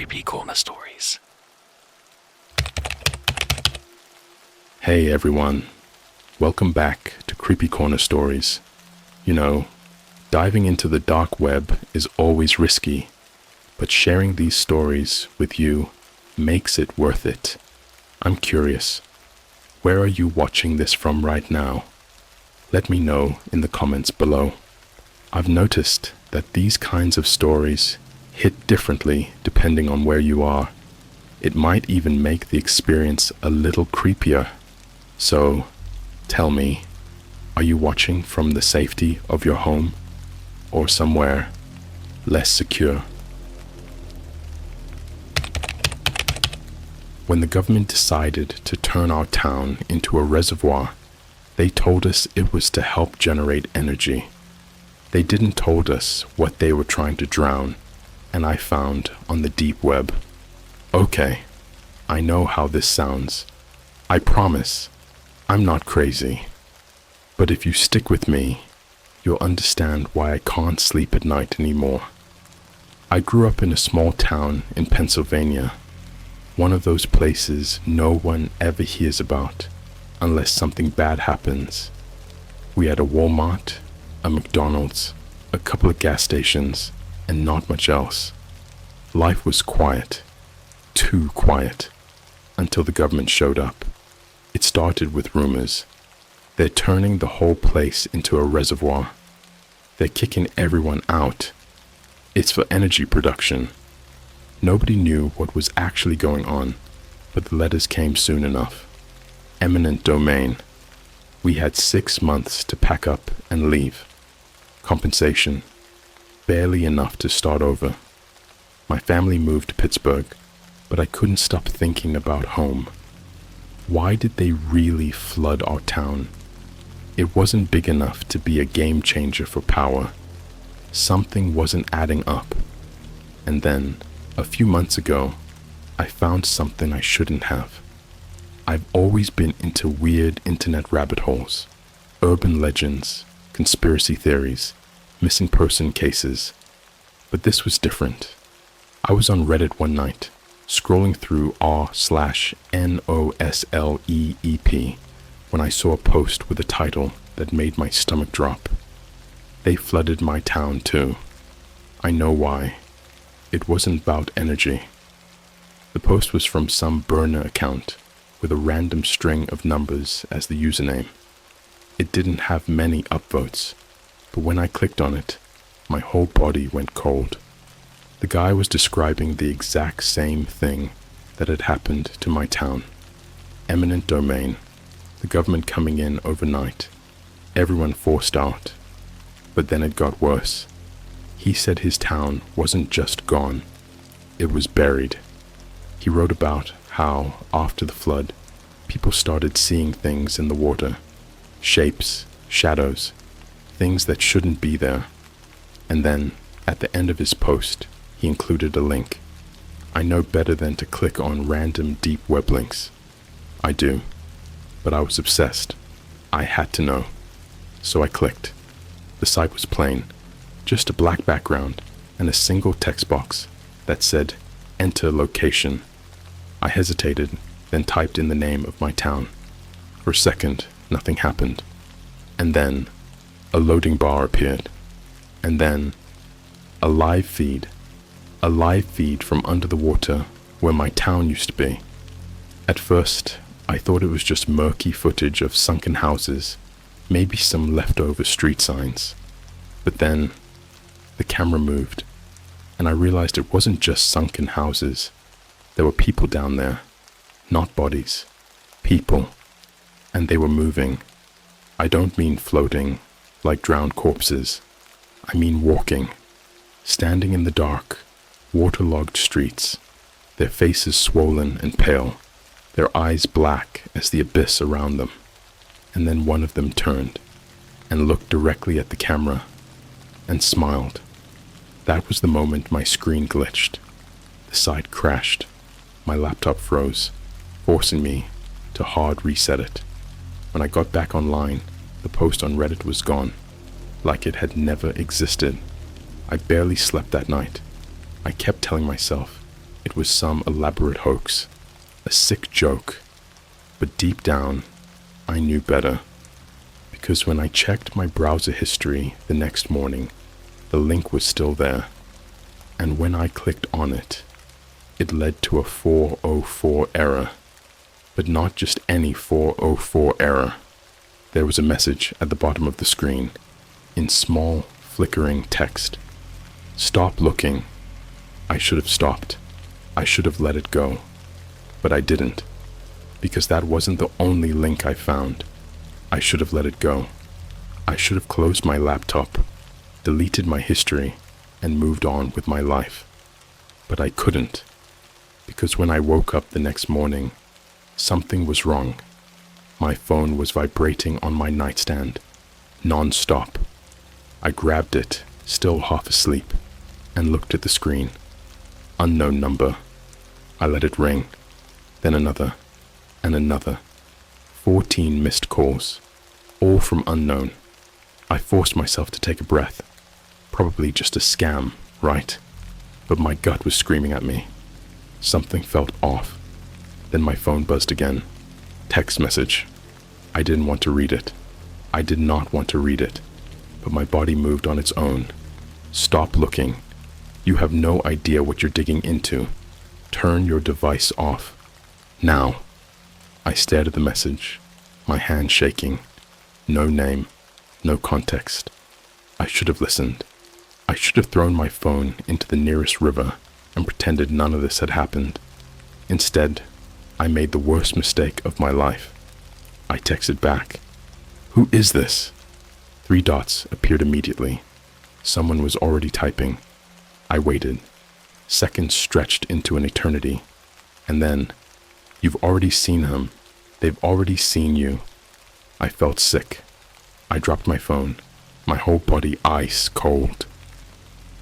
CreepyCorner stories. Hey everyone, welcome back to CreepyCorner stories. You know, diving into the dark web is always risky, but sharing these stories with you makes it worth it. I'm curious, where are you watching this from right now? Let me know in the comments below. I've noticed that these kinds of stories hit differently depending on where you are. It might even make the experience a little creepier. So, tell me, are you watching from the safety of your home or somewhere less secure? When the government decided to turn our town into a reservoir, they told us it was to help generate energy. They didn't told us what they were trying to drown, and I found on the deep web. Okay, I know how this sounds. I promise, I'm not crazy. But if you stick with me, you'll understand why I can't sleep at night anymore. I grew up in a small town in Pennsylvania, one of those places no one ever hears about unless something bad happens. We had a Walmart, a McDonald's, a couple of gas stations, and not much else. Life was quiet, too quiet, until the government showed up. It started with rumors. They're turning the whole place into a reservoir. They're kicking everyone out. It's for energy production. Nobody knew what was actually going on, but the letters came soon enough. Eminent domain. We had 6 months to pack up and leave. Compensation. Barely enough to start over. My family moved to Pittsburgh, but I couldn't stop thinking about home. Why did they really flood our town? It wasn't big enough to be a game changer for power. Something wasn't adding up. And then, a few months ago, I found something I shouldn't have. I've always been into weird internet rabbit holes, urban legends, conspiracy theories, missing person cases. But this was different. I was on Reddit one night, scrolling through r/NOSLEEP, when I saw a post with a title that made my stomach drop. They flooded my town too. I know why. It wasn't about energy. The post was from some burner account with a random string of numbers as the username. It didn't have many upvotes, but when I clicked on it, my whole body went cold. The guy was describing the exact same thing that had happened to my town. Eminent domain, the government coming in overnight, everyone forced out. But then it got worse. He said his town wasn't just gone, it was buried. He wrote about how, after the flood, people started seeing things in the water. Shapes, shadows, things that shouldn't be there. And then, at the end of his post, he included a link. I know better than to click on random deep web links. I do. But I was obsessed. I had to know. So I clicked. The site was plain. Just a black background and a single text box that said, "Enter location." I hesitated, then typed in the name of my town. For a second, nothing happened. And then, a loading bar appeared. And then, a live feed from under the water where my town used to be. At first, I thought it was just murky footage of sunken houses, maybe some leftover street signs. But then, the camera moved, and I realized it wasn't just sunken houses. There were people down there, not bodies, people, and they were moving. I don't mean floating, like drowned corpses. I mean walking, standing in the dark, waterlogged streets, their faces swollen and pale, their eyes black as the abyss around them. And then one of them turned and looked directly at the camera and smiled. That was the moment my screen glitched. The site crashed. My laptop froze, forcing me to hard reset it. When I got back online, the post on Reddit was gone, like it had never existed. I barely slept that night. I kept telling myself, it was some elaborate hoax, a sick joke. But deep down, I knew better. Because when I checked my browser history the next morning, the link was still there. And when I clicked on it, it led to a 404 error. But not just any 404 error. There was a message at the bottom of the screen, in small, flickering text. Stop looking. I should have stopped. I should have let it go. But I didn't. Because that wasn't the only link I found. I should have let it go. I should have closed my laptop, deleted my history, and moved on with my life. But I couldn't. Because when I woke up the next morning, something was wrong. My phone was vibrating on my nightstand, non-stop. I grabbed it, still half asleep, and looked at the screen. Unknown number. I let it ring, then another, and another. 14 missed calls, all from unknown. I forced myself to take a breath. Probably just a scam, right? But my gut was screaming at me. Something felt off. Then my phone buzzed again. Text message. I didn't want to read it. I did not want to read it. But my body moved on its own. Stop looking. You have no idea what you're digging into. Turn your device off. Now. I stared at the message, my hand shaking. No name, no context. I should have listened. I should have thrown my phone into the nearest river and pretended none of this had happened. Instead, I made the worst mistake of my life. I texted back. Who is this? 3 dots appeared immediately. Someone was already typing. I waited. Seconds stretched into an eternity. And then, you've already seen him. They've already seen you. I felt sick. I dropped my phone, my whole body ice cold.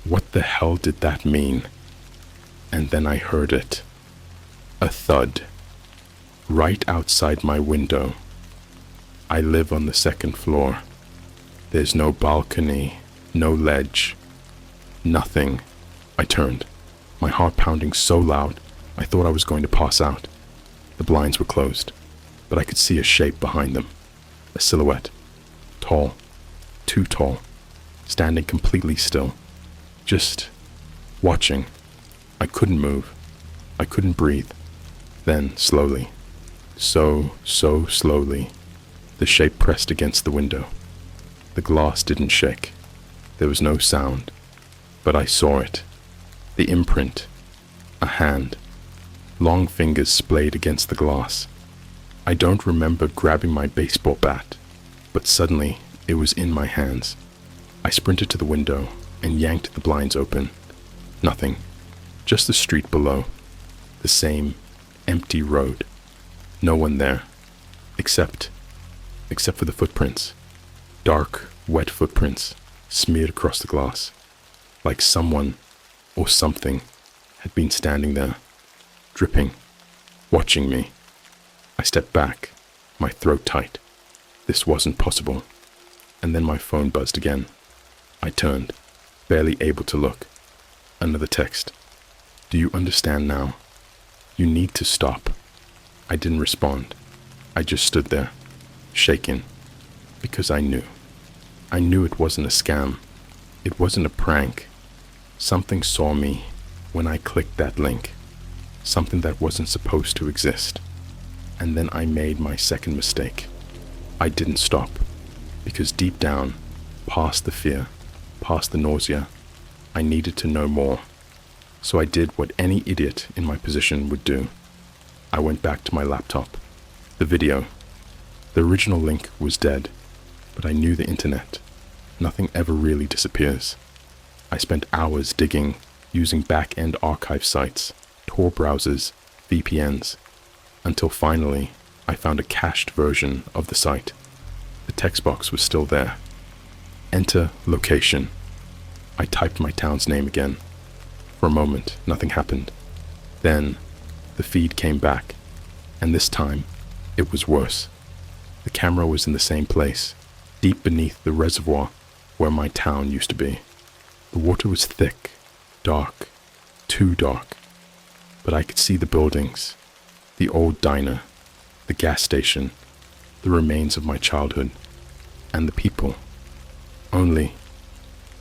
What the hell did that mean? And then I heard it. A thud. Right outside my window. I live on the 2nd floor. There's no balcony, no ledge. Nothing. I turned, my heart pounding so loud I thought I was going to pass out. The blinds were closed, but I could see a shape behind them. A silhouette. Tall. Too tall. Standing completely still. Just watching. I couldn't move. I couldn't breathe. Then, slowly, so slowly, the shape pressed against the window. The glass didn't shake. There was no sound. But I saw it. The imprint. A hand. Long fingers splayed against the glass. I don't remember grabbing my baseball bat, but suddenly it was in my hands. I sprinted to the window and yanked the blinds open. Nothing. Just the street below. The same empty road. No one there. Except for the footprints. Dark, wet footprints smeared across the glass. Like someone or something had been standing there, dripping, watching me. I stepped back, my throat tight. This wasn't possible. And then my phone buzzed again. I turned, barely able to look. Another text. Do you understand now? You need to stop. I didn't respond. I just stood there, shaken, because I knew. I knew it wasn't a scam. It wasn't a prank. Something saw me when I clicked that link. Something that wasn't supposed to exist. And then I made my second mistake. I didn't stop, because deep down, past the fear, past the nausea, I needed to know more. So I did what any idiot in my position would do. I went back to my laptop. The video. The original link was dead, but I knew the internet. Nothing ever really disappears. I spent hours digging, using back-end archive sites, Tor browsers, VPNs, until finally I found a cached version of the site. The text box was still there. Enter location. I typed my town's name again. For a moment, nothing happened. Then, the feed came back, and this time, it was worse. The camera was in the same place, deep beneath the reservoir where my town used to be. The water was thick, dark, too dark. but I could see the buildings, the old diner, the gas station, the remains of my childhood, and the people. Only,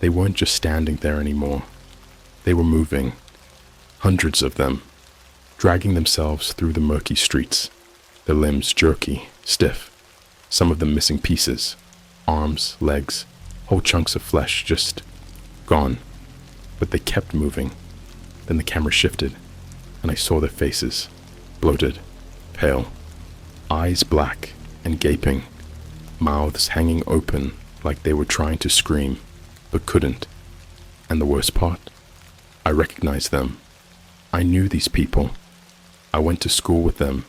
they weren't just standing there anymore. They were moving, hundreds of them, dragging themselves through the murky streets, their limbs jerky, stiff, some of them missing pieces, arms, legs, whole chunks of flesh just gone. But they kept moving. Then the camera shifted, and I saw their faces, bloated, pale, eyes black and gaping, mouths hanging open like they were trying to scream, but couldn't. And the worst part? I recognized them. I knew these people. I went to school with them.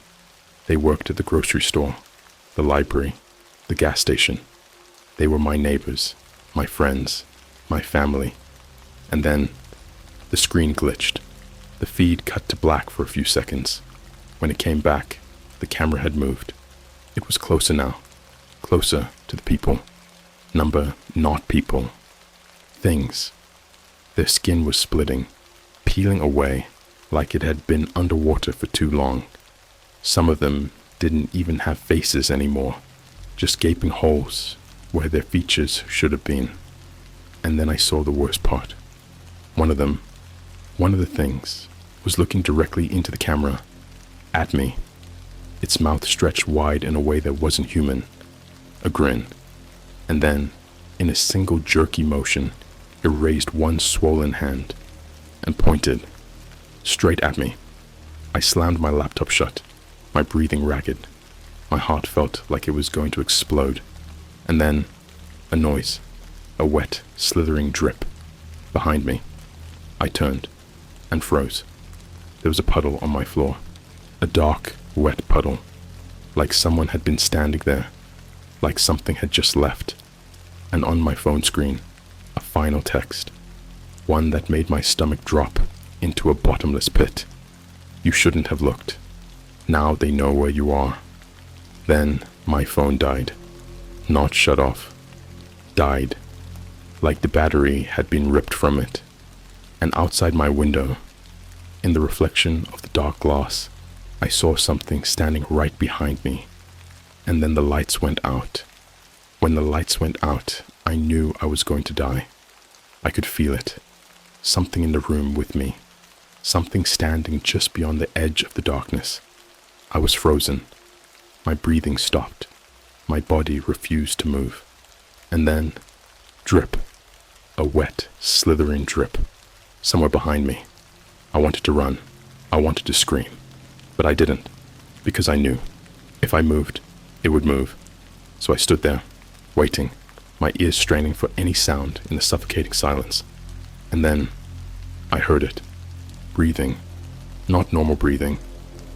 They worked at the grocery store, the library, the gas station. They were my neighbors, my friends, my family. And then, the screen glitched. The feed cut to black for a few seconds. When it came back, the camera had moved. It was closer now, closer to the people. Number, not people. Things. Their skin was splitting, peeling away like it had been underwater for too long. Some of them didn't even have faces anymore, just gaping holes where their features should have been. And then I saw the worst part. One of the things, was looking directly into the camera, at me. Its mouth stretched wide in a way that wasn't human, a grin. And then, in a single jerky motion, it raised one swollen hand and pointed straight at me. I slammed my laptop shut, my breathing ragged. My heart felt like it was going to explode. And then, a noise, a wet, slithering drip behind me. I turned and froze. There was a puddle on my floor, a dark, wet puddle, like someone had been standing there, like something had just left. And on my phone screen, a final text, one that made my stomach drop into a bottomless pit. You shouldn't have looked. Now they know where you are. Then my phone died. Not shut off. Died. Like the battery had been ripped from it. And outside my window, in the reflection of the dark glass, I saw something standing right behind me. And then the lights went out. When the lights went out, I knew I was going to die. I could feel it. Something in the room with me. Something standing just beyond the edge of the darkness. I was frozen. My breathing stopped. My body refused to move. And then, drip. A wet, slithering drip. Somewhere behind me. I wanted to run. I wanted to scream. But I didn't. Because I knew. If I moved, it would move. So I stood there, waiting, my ears straining for any sound in the suffocating silence. And then, I heard it. Breathing. Not normal breathing.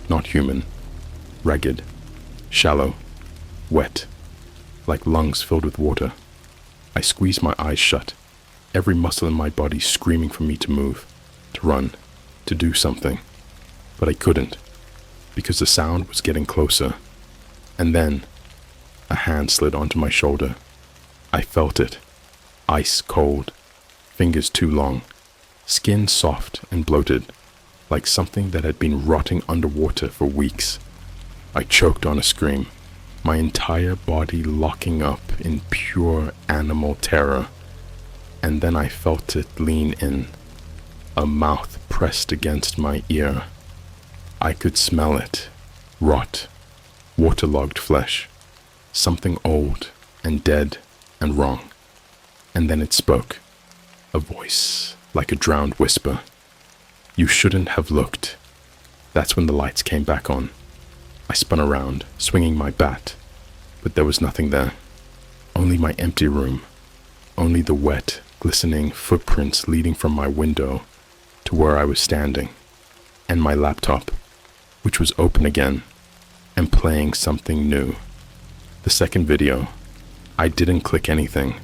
Not human. Ragged. Shallow. Wet. Like lungs filled with water. I squeezed my eyes shut, every muscle in my body screaming for me to move, to run, to do something. But I couldn't, because the sound was getting closer. And then, a hand slid onto my shoulder. I felt it. Ice cold. Fingers too long. Skin soft and bloated, like something that had been rotting underwater for weeks. I choked on a scream, my entire body locking up in pure animal terror. And then I felt it lean in, a mouth pressed against my ear. I could smell it, rot, waterlogged flesh, something old and dead and wrong. And then it spoke, a voice like a drowned whisper. You shouldn't have looked. That's when the lights came back on. I spun around, swinging my bat, but there was nothing there. Only my empty room, only the wet, glistening footprints leading from my window to where I was standing, and my laptop, which was open again and playing something new. The second video, I didn't click anything.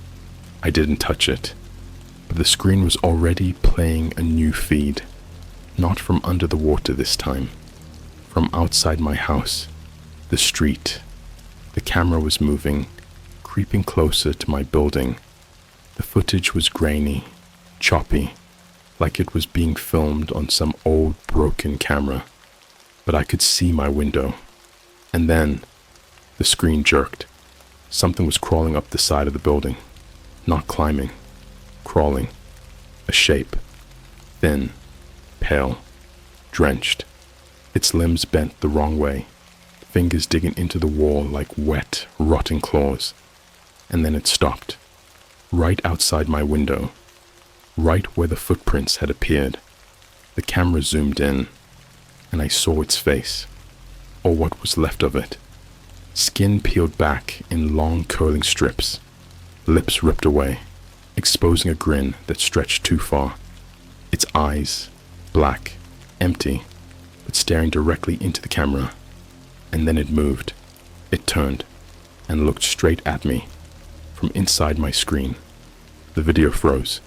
I didn't touch it, but the screen was already playing a new feed, not from under the water this time, from outside my house, the street. The camera was moving, creeping closer to my building. The footage was grainy, choppy, like it was being filmed on some old broken camera. But I could see my window. And then the screen jerked. Something was crawling up the side of the building. Not climbing, crawling. A shape. Thin, pale, drenched. Its limbs bent the wrong way, fingers digging into the wall like wet, rotting claws. And then it stopped, right outside my window, right where the footprints had appeared. The camera zoomed in, and I saw its face, or what was left of it. Skin peeled back in long curling strips, lips ripped away, exposing a grin that stretched too far. Its eyes, black, empty, but staring directly into the camera. And then it moved. It turned and looked straight at me from inside my screen. The video froze.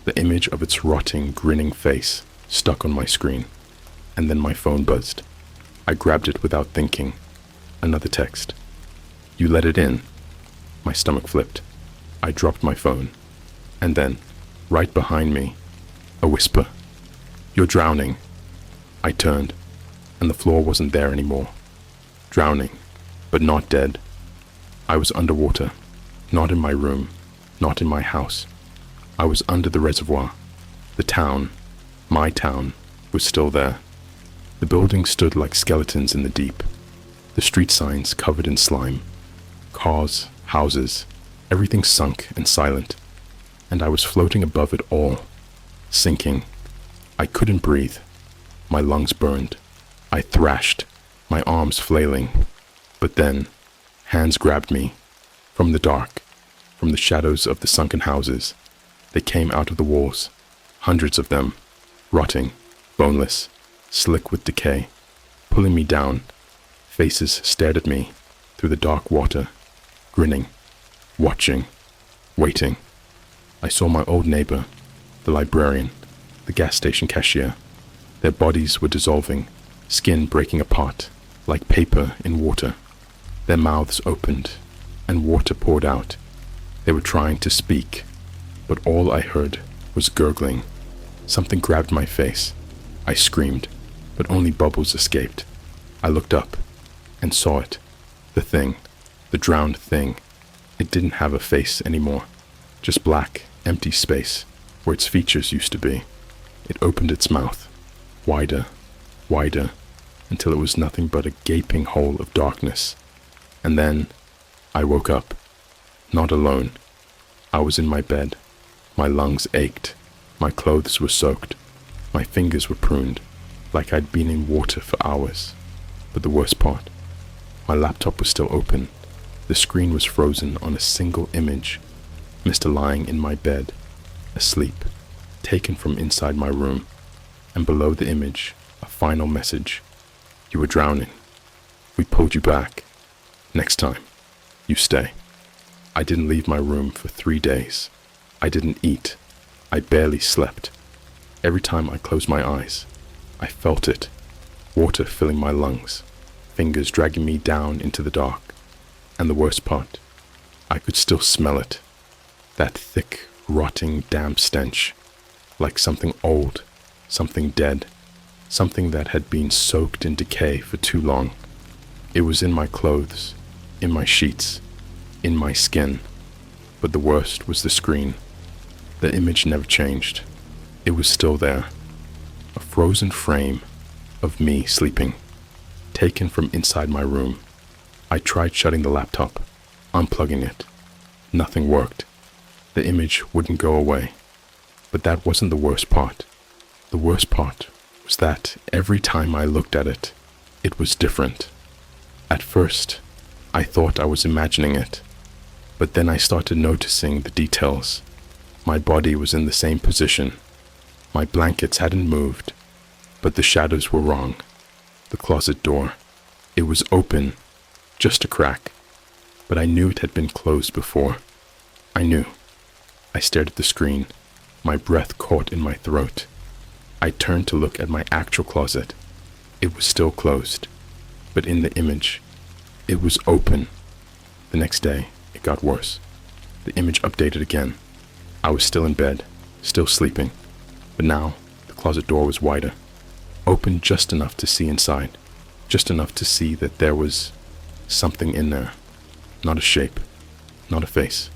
The image of its rotting, grinning face stuck on my screen. And then my phone buzzed. I grabbed it without thinking. Another text. "You let it in." My stomach flipped. I dropped my phone. And then, right behind me, a whisper. "You're drowning." I turned, and the floor wasn't there anymore. Drowning, but not dead. I was underwater, not in my room, not in my house. I was under the reservoir. The town, my town, was still there. The buildings stood like skeletons in the deep. The street signs covered in slime. Cars, houses, everything sunk and silent. And I was floating above it all, sinking. I couldn't breathe. My lungs burned. I thrashed, my arms flailing. But then, hands grabbed me. From the dark, from the shadows of the sunken houses, they came out of the walls, hundreds of them, rotting, boneless, slick with decay, pulling me down. Faces stared at me through the dark water, grinning, watching, waiting. I saw my old neighbor, the librarian, the gas station cashier. Their bodies were dissolving, skin breaking apart, like paper in water. Their mouths opened, and water poured out. They were trying to speak, but all I heard was gurgling. Something grabbed my face. I screamed, but only bubbles escaped. I looked up, and saw it. The thing, the drowned thing. It didn't have a face anymore, just black, empty space, where its features used to be. It opened its mouth, wider, wider, until it was nothing but a gaping hole of darkness. And then I woke up, not alone. I was in my bed. My lungs ached. My clothes were soaked. My fingers were pruned, like I'd been in water for hours. But the worst part, my laptop was still open. The screen was frozen on a single image. Mr. lying in my bed, asleep, taken from inside my room. And below the image, a final message. "You were drowning. We pulled you back. Next time, you stay." I didn't leave my room for 3 days. I didn't eat. I barely slept. Every time I closed my eyes, I felt it. Water filling my lungs, fingers dragging me down into the dark. And the worst part, I could still smell it. That thick, rotting, damp stench, like something old, something dead, something that had been soaked in decay for too long. It was in my clothes, in my sheets, in my skin. But the worst was the screen. The image never changed. It was still there. A frozen frame of me sleeping, taken from inside my room. I tried shutting the laptop, unplugging it. Nothing worked. The image wouldn't go away. But that wasn't the worst part. The worst part was that every time I looked at it, it was different. At first, I thought I was imagining it. But then I started noticing the details. My body was in the same position. My blankets hadn't moved, but the shadows were wrong. The closet door, it was open, just a crack, but I knew it had been closed before. I knew. I stared at the screen, my breath caught in my throat. I turned to look at my actual closet. It was still closed, but in the image, it was open. The next day, it got worse. The image updated again. I was still in bed, still sleeping, But now, the closet door was wider, open just enough to see inside, just enough to see that there was something in there. Not a shape, not a face,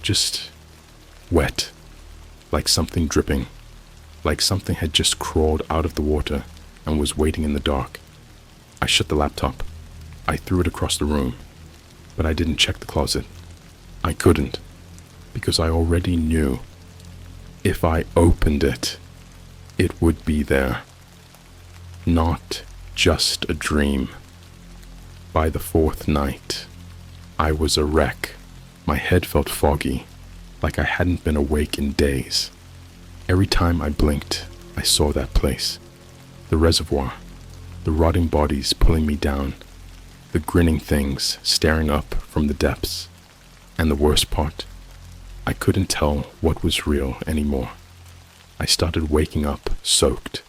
just wet, like something dripping, like something had just crawled out of the water and was waiting in the dark. I shut the laptop. I threw it across the room, but I didn't check the closet. I couldn't, because I already knew if I opened it, it would be there. Not just a dream. By the fourth night, I was a wreck. My head felt foggy, like I hadn't been awake in days. Every time I blinked, I saw that place. The reservoir, the rotting bodies pulling me down, the grinning things staring up from the depths. And the worst part, I couldn't tell what was real anymore. I started waking up soaked,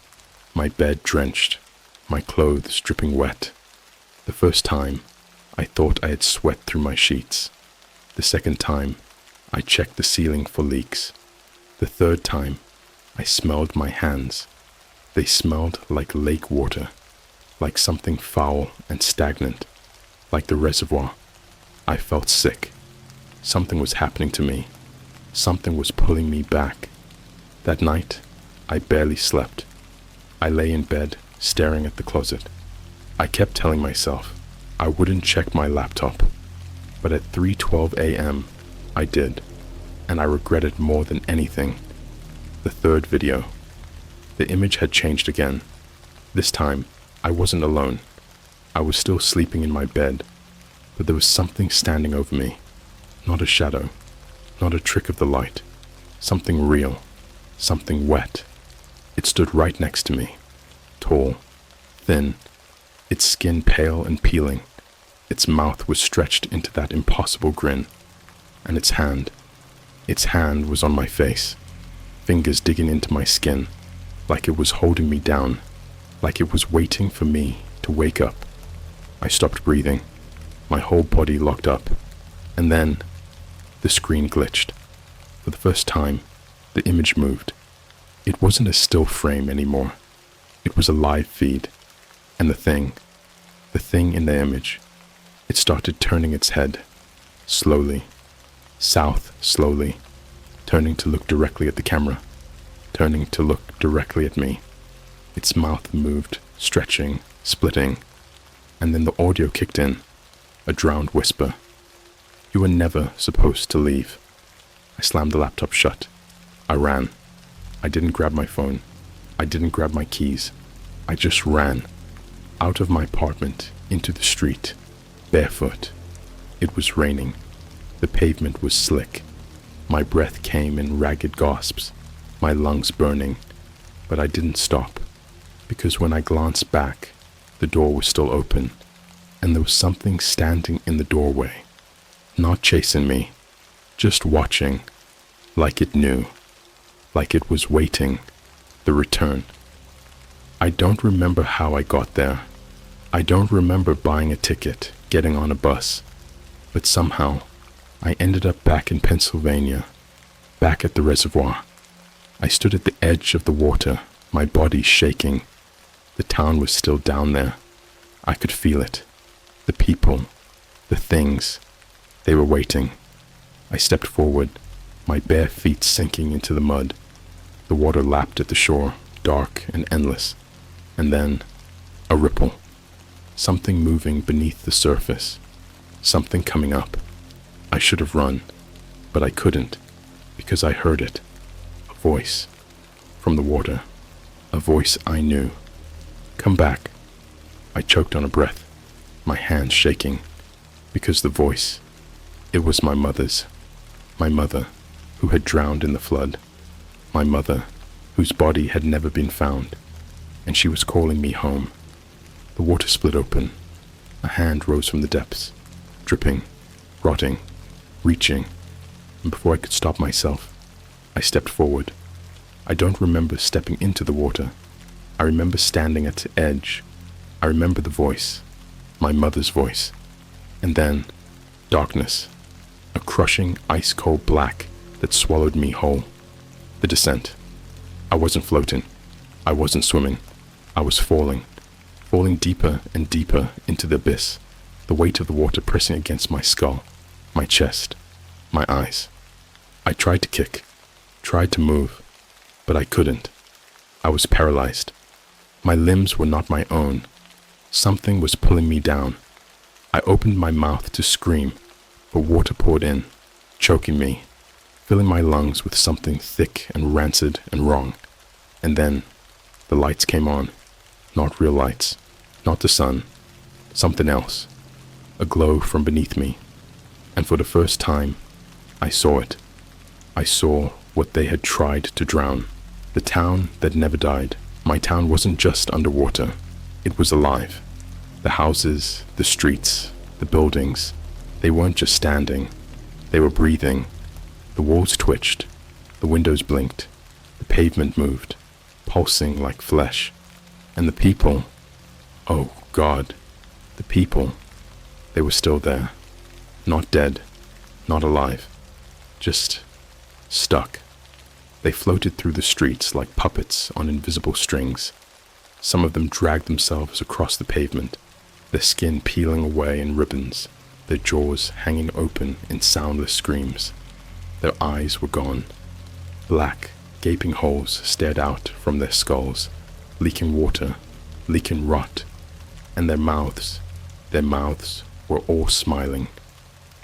my bed drenched, my clothes dripping wet. The first time, I thought I had sweat through my sheets. The second time, I checked the ceiling for leaks. The third time, I smelled my hands. They smelled like lake water, like something foul and stagnant, like the reservoir. I felt sick. Something was happening to me. Something was pulling me back. That night, I barely slept. I lay in bed, staring at the closet. I kept telling myself I wouldn't check my laptop, but at 3:12 a.m., I did, and I regret it more than anything. The third video. The image had changed again. This time, I wasn't alone. I was still sleeping in my bed, but there was something standing over me. Not a shadow, not a trick of the light. Something real, something wet. It stood right next to me, tall, thin, its skin pale and peeling. Its mouth was stretched into that impossible grin, and its hand was on my face, fingers digging into my skin, like it was holding me down, like it was waiting for me to wake up. I stopped breathing, my whole body locked up, and then the screen glitched. For the first time, the image moved. It wasn't a still frame anymore. It was a live feed, and the thing in the image, it started turning its head, slowly, south slowly, turning to look directly at the camera, turning to look directly at me. Its mouth moved, stretching, splitting, and then the audio kicked in, a drowned whisper. You were never supposed to leave. I slammed the laptop shut. I ran. I didn't grab my phone. I didn't grab my keys. I just ran, out of my apartment, into the street, barefoot. It was raining. The pavement was slick. My breath came in ragged gasps, my lungs burning. But I didn't stop, because when I glanced back, the door was still open, and there was something standing in the doorway, not chasing me, just watching, like it knew, like it was waiting, the return. I don't remember how I got there. I don't remember buying a ticket, getting on a bus, but somehow I ended up back in Pennsylvania, back at the reservoir. I stood at the edge of the water, my body shaking. The town was still down there. I could feel it. The people, the things, they were waiting. I stepped forward, my bare feet sinking into the mud. The water lapped at the shore, dark and endless. And then, a ripple. Something moving beneath the surface. Something coming up. I should have run, but I couldn't, because I heard it. A voice from the water. A voice I knew. Come back. I choked on a breath, my hands shaking, because the voice, it was my mother's. My mother, who had drowned in the flood. My mother, whose body had never been found, and she was calling me home. The water split open. A hand rose from the depths, dripping, rotting, reaching, and before I could stop myself, I stepped forward. I don't remember stepping into the water. I remember standing at the edge. I remember the voice, my mother's voice, and then darkness, a crushing ice-cold black that swallowed me whole. The descent. I wasn't floating. I wasn't swimming. I was falling deeper and deeper into the abyss, the weight of the water pressing against my skull, my chest, my eyes. I tried to kick, tried to move, but I couldn't. I was paralyzed. My limbs were not my own. Something was pulling me down. I opened my mouth to scream, but water poured in, choking me, filling my lungs with something thick and rancid and wrong. And then the lights came on. Not real lights, not the sun, something else, a glow from beneath me. And for the first time, I saw it. I saw what they had tried to drown. The town that never died. My town wasn't just underwater. It was alive. The houses, the streets, the buildings, they weren't just standing. They were breathing. The walls twitched. The windows blinked. The pavement moved, pulsing like flesh. And the people, oh God, the people, they were still there. Not dead, not alive, just stuck. They floated through the streets like puppets on invisible strings. Some of them dragged themselves across the pavement, their skin peeling away in ribbons, their jaws hanging open in soundless screams. Their eyes were gone. Black, gaping holes stared out from their skulls, leaking water, leaking rot, and their mouths were all smiling.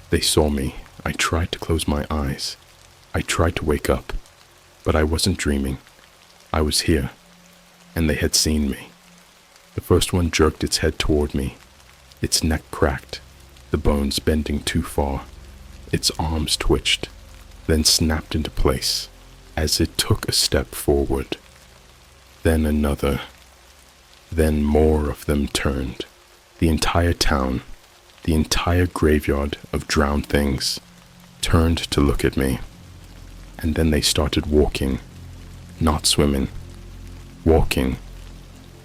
They saw me. I tried to close my eyes. I tried to wake up, but I wasn't dreaming. I was here, and they had seen me. The first one jerked its head toward me, its neck cracked, the bones bending too far. Its arms twitched, then snapped into place as it took a step forward. Then another. Then more of them turned. The entire town, the entire graveyard of drowned things, turned to look at me. And then they started walking, not swimming, walking,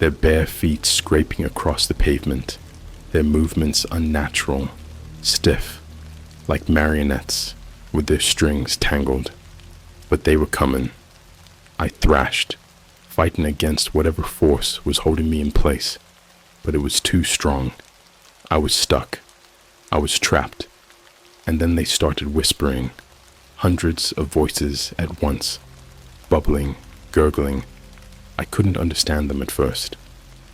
their bare feet scraping across the pavement, their movements unnatural, stiff, like marionettes with their strings tangled. But they were coming. I thrashed, fighting against whatever force was holding me in place, but it was too strong. I was stuck. I was trapped. And then they started whispering, hundreds of voices at once, bubbling, gurgling. I couldn't understand them at first.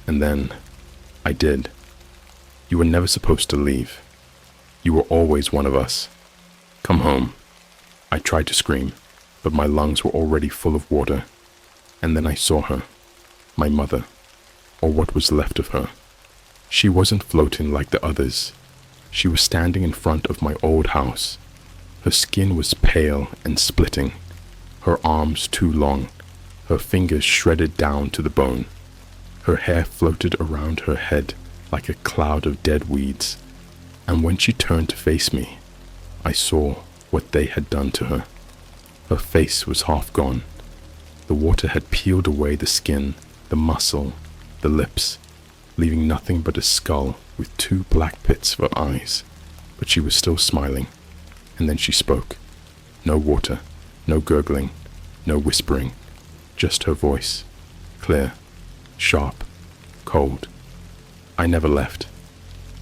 And then I did. You were never supposed to leave. You were always one of us. Come home. I tried to scream, but my lungs were already full of water. And then I saw her, my mother, or what was left of her. She wasn't floating like the others. She was standing in front of my old house. Her skin was pale and splitting, her arms too long, her fingers shredded down to the bone. Her hair floated around her head like a cloud of dead weeds. And when she turned to face me, I saw what they had done to her. Her face was half gone. The water had peeled away the skin, the muscle, the lips, leaving nothing but a skull with two black pits for eyes. But she was still smiling. And then she spoke. No water, no gurgling, no whispering, just her voice, clear, sharp, cold. I never left.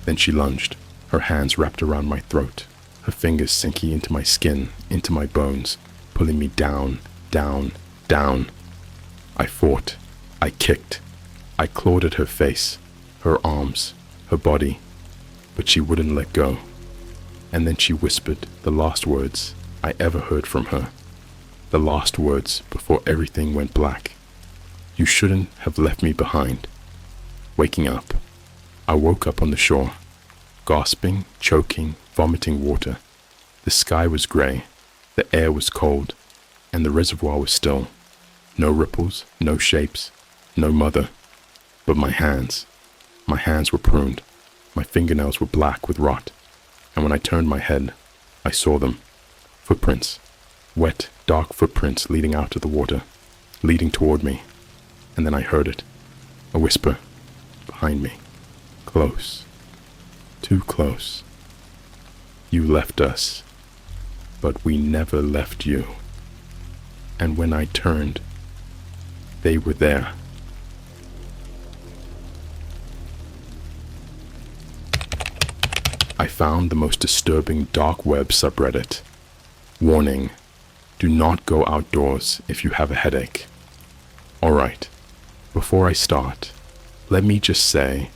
Then she lunged, her hands wrapped around my throat, her fingers sinking into my skin, into my bones, pulling me down, down, down. I fought. I kicked. I clawed at her face, her arms, her body, but she wouldn't let go. And then she whispered the last words I ever heard from her, the last words before everything went black. You shouldn't have left me behind. Waking up, I woke up on the shore, gasping, choking, vomiting water. The sky was gray, the air was cold, and the reservoir was still. No ripples, no shapes, no mother. But my hands were pruned. My fingernails were black with rot. And when I turned my head, I saw them. Footprints. Wet, dark footprints leading out of the water, leading toward me. And then I heard it. A whisper. Behind me. Close. Too close. You left us, but we never left you. And when I turned, They were there. I found the most disturbing dark web subreddit. Warning, do not go outdoors if you have a headache. Alright, before I start, let me just say,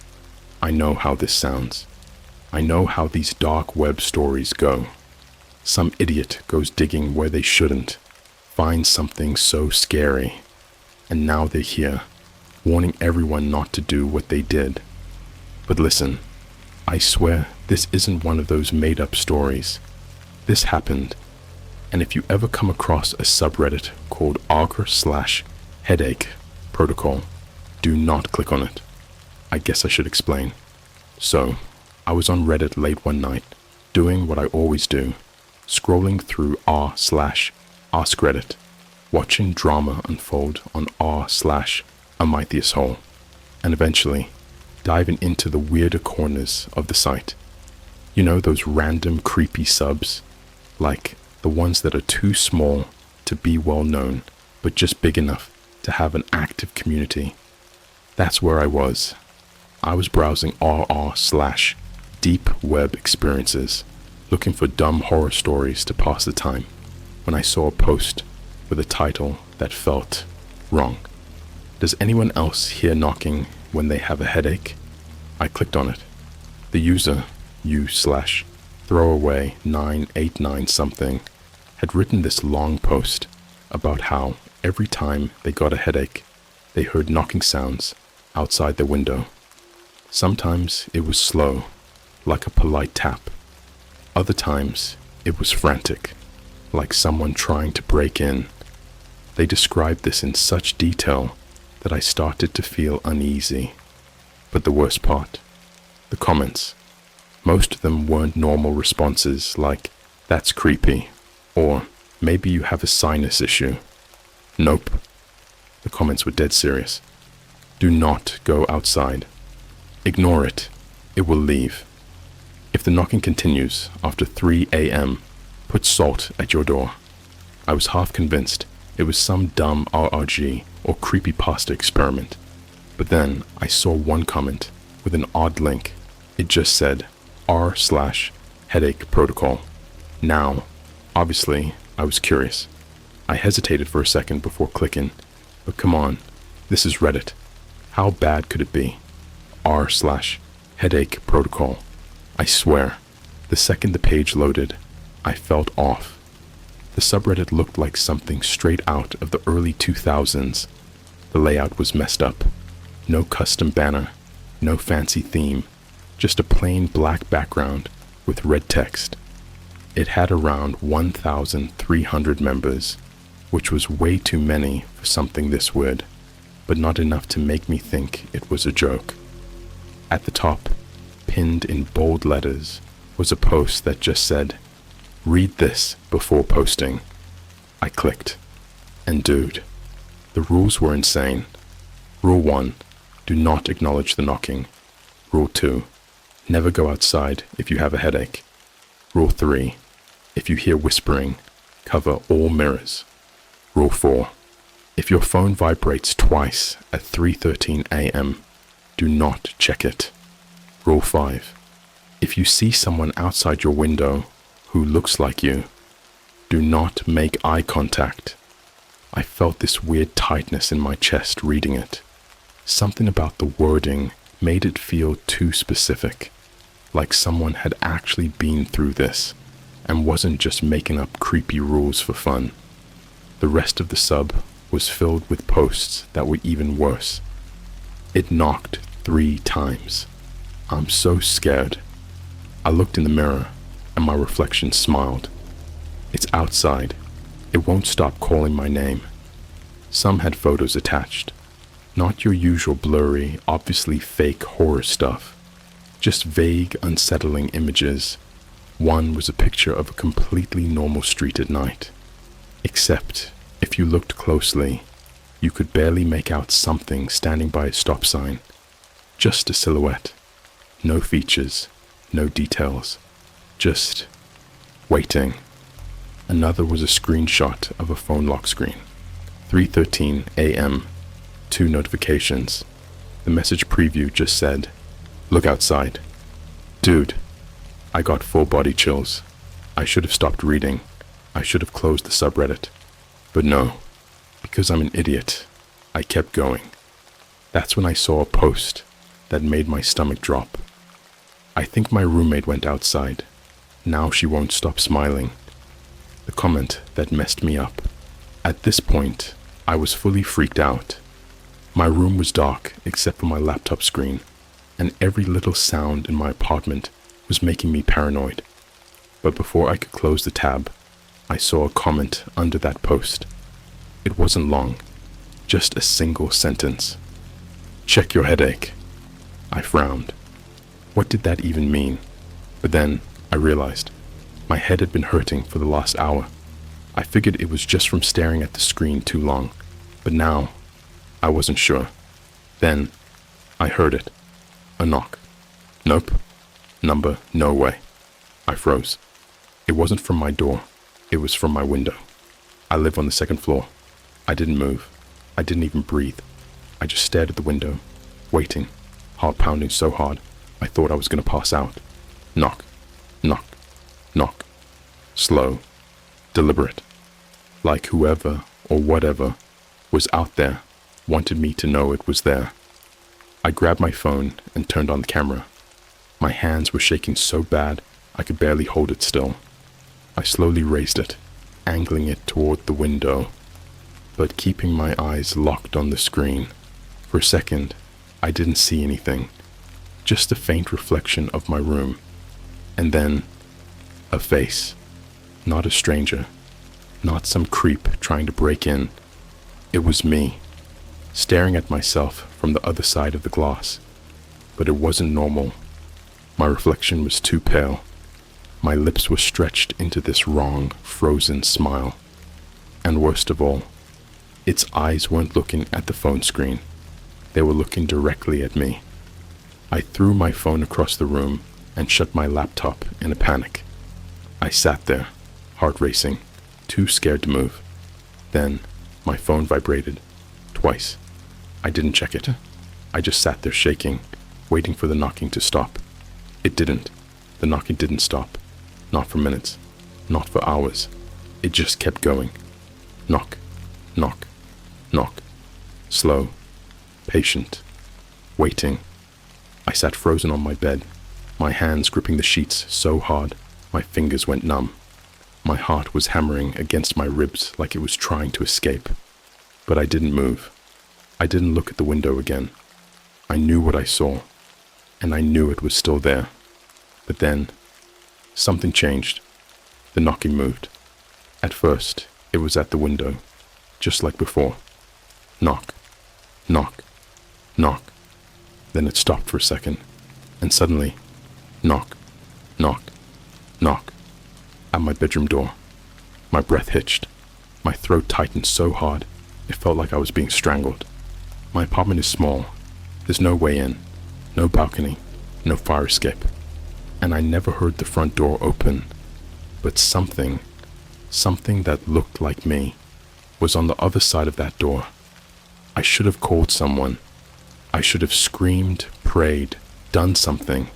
I know how this sounds. I know how these dark web stories go. Some idiot goes digging where they shouldn't, finds something so scary, and now they're here, warning everyone not to do what they did. But listen, I swear this isn't one of those made-up stories. This happened, and if you ever come across a subreddit called r/headache protocol, do not click on it. I guess I should explain. So, I was on Reddit late one night, doing what I always do, scrolling through r/askreddit, watching drama unfold on r/amithiashole, and eventually diving into the weirder corners of the site. You know those random creepy subs, like the ones that are too small to be well known, but just big enough to have an active community. That's where I was. I was browsing r/deep web experiences, looking for dumb horror stories to pass the time, when I saw a post with a title that felt wrong. Does anyone else hear knocking when they have a headache? I clicked on it. The user, u/throwaway989 something, had written this long post about how every time they got a headache, they heard knocking sounds outside their window. Sometimes it was slow, like a polite tap. Other times it was frantic, like someone trying to break in. They described this in such detail that I started to feel uneasy. But the worst part, the comments. Most of them weren't normal responses like, "That's creepy," or "Maybe you have a sinus issue." Nope. The comments were dead serious. Do not go outside. Ignore it. It will leave. If the knocking continues after 3 a.m., put salt at your door. I was half convinced it was some dumb RRG or Creepypasta experiment. But then I saw one comment with an odd link. It just said r/headache protocol. Now, obviously, I was curious. I hesitated for a second before clicking, but come on, this is Reddit. How bad could it be? r/headache protocol. I swear, the second the page loaded, I felt off. The subreddit looked like something straight out of the early 2000s. The layout was messed up. No custom banner, no fancy theme, just a plain black background with red text. It had around 1,300 members, which was way too many for something this weird, but not enough to make me think it was a joke. At the top, pinned in bold letters, was a post that just said, "Read this before posting." I clicked, and dude, the rules were insane. Rule 1, do not acknowledge the knocking. Rule 2, never go outside if you have a headache. Rule 3, if you hear whispering, cover all mirrors. Rule 4, if your phone vibrates twice at 3:13 a.m., do not check it. Rule 5, if you see someone outside your window who looks like you, do not make eye contact. I felt this weird tightness in my chest reading it. Something about the wording made it feel too specific, like someone had actually been through this and wasn't just making up creepy rules for fun. The rest of the sub was filled with posts that were even worse. It knocked 3 times. I'm so scared. I looked in the mirror and my reflection smiled. It's outside. It won't stop calling my name. Some had photos attached. Not your usual blurry, obviously fake horror stuff. Just vague, unsettling images. One was a picture of a completely normal street at night. Except, if you looked closely, you could barely make out something standing by a stop sign. Just a silhouette. No features, no details. Just waiting. Another was a screenshot of a phone lock screen. 3:13 a.m. 2 notifications. The message preview just said, "Look outside." Dude, I got full body chills. I should have stopped reading. I should have closed the subreddit. But no, because I'm an idiot, I kept going. That's when I saw a post that made my stomach drop. I think my roommate went outside. Now she won't stop smiling. The comment that messed me up. At this point, I was fully freaked out. My room was dark except for my laptop screen, and every little sound in my apartment was making me paranoid. But before I could close the tab, I saw a comment under that post. It wasn't long, just a single sentence. "Check your headache." I frowned. What did that even mean? But then I realized my head had been hurting for the last hour. I figured it was just from staring at the screen too long, but now I wasn't sure. Then I heard it. A knock. Nope. Number, no way. I froze. It wasn't from my door. It was from my window. I live on the 2nd floor. I didn't move. I didn't even breathe. I just stared at the window, waiting, heart pounding so hard I thought I was going to pass out. Knock, knock, knock. Slow, deliberate. Like whoever or whatever was out there wanted me to know it was there. I grabbed my phone and turned on the camera. My hands were shaking so bad I could barely hold it still. I slowly raised it, angling it toward the window, but keeping my eyes locked on the screen. For a second, I didn't see anything, just a faint reflection of my room. And then, a face. Not a stranger, not some creep trying to break in. It was me, staring at myself from the other side of the glass. But it wasn't normal. My reflection was too pale. My lips were stretched into this wrong, frozen smile. And worst of all, its eyes weren't looking at the phone screen. They were looking directly at me. I threw my phone across the room and shut my laptop in a panic. I sat there, heart racing, too scared to move. Then, my phone vibrated. Twice. I didn't check it. I just sat there shaking, waiting for the knocking to stop. It didn't. The knocking didn't stop. Not for minutes. Not for hours. It just kept going. Knock, knock, knock. Slow, patient, waiting. I sat frozen on my bed, my hands gripping the sheets so hard my fingers went numb. My heart was hammering against my ribs like it was trying to escape. But I didn't move. I didn't look at the window again. I knew what I saw, and I knew it was still there. But then, something changed. The knocking moved. At first, it was at the window, just like before. Knock, knock, knock. Then it stopped for a second, and suddenly, knock, knock, knock. At my bedroom door. My breath hitched. My throat tightened so hard, it felt like I was being strangled. My apartment is small. There's no way in, no balcony, no fire escape. And I never heard the front door open. But something that looked like me, was on the other side of that door. I should have called someone. I should have screamed, prayed, done something.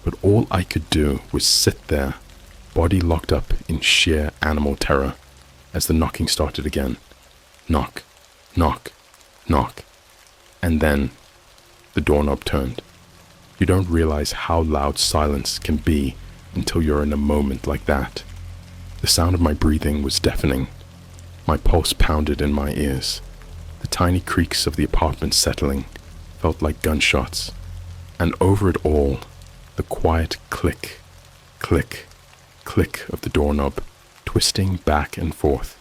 But all I could do was sit there, body locked up in sheer animal terror, as the knocking started again. Knock, knock, knock. And then, the doorknob turned. You don't realize how loud silence can be until you're in a moment like that. The sound of my breathing was deafening. My pulse pounded in my ears. The tiny creaks of the apartment settling felt like gunshots. And over it all, the quiet click, click, click of the doorknob, twisting back and forth,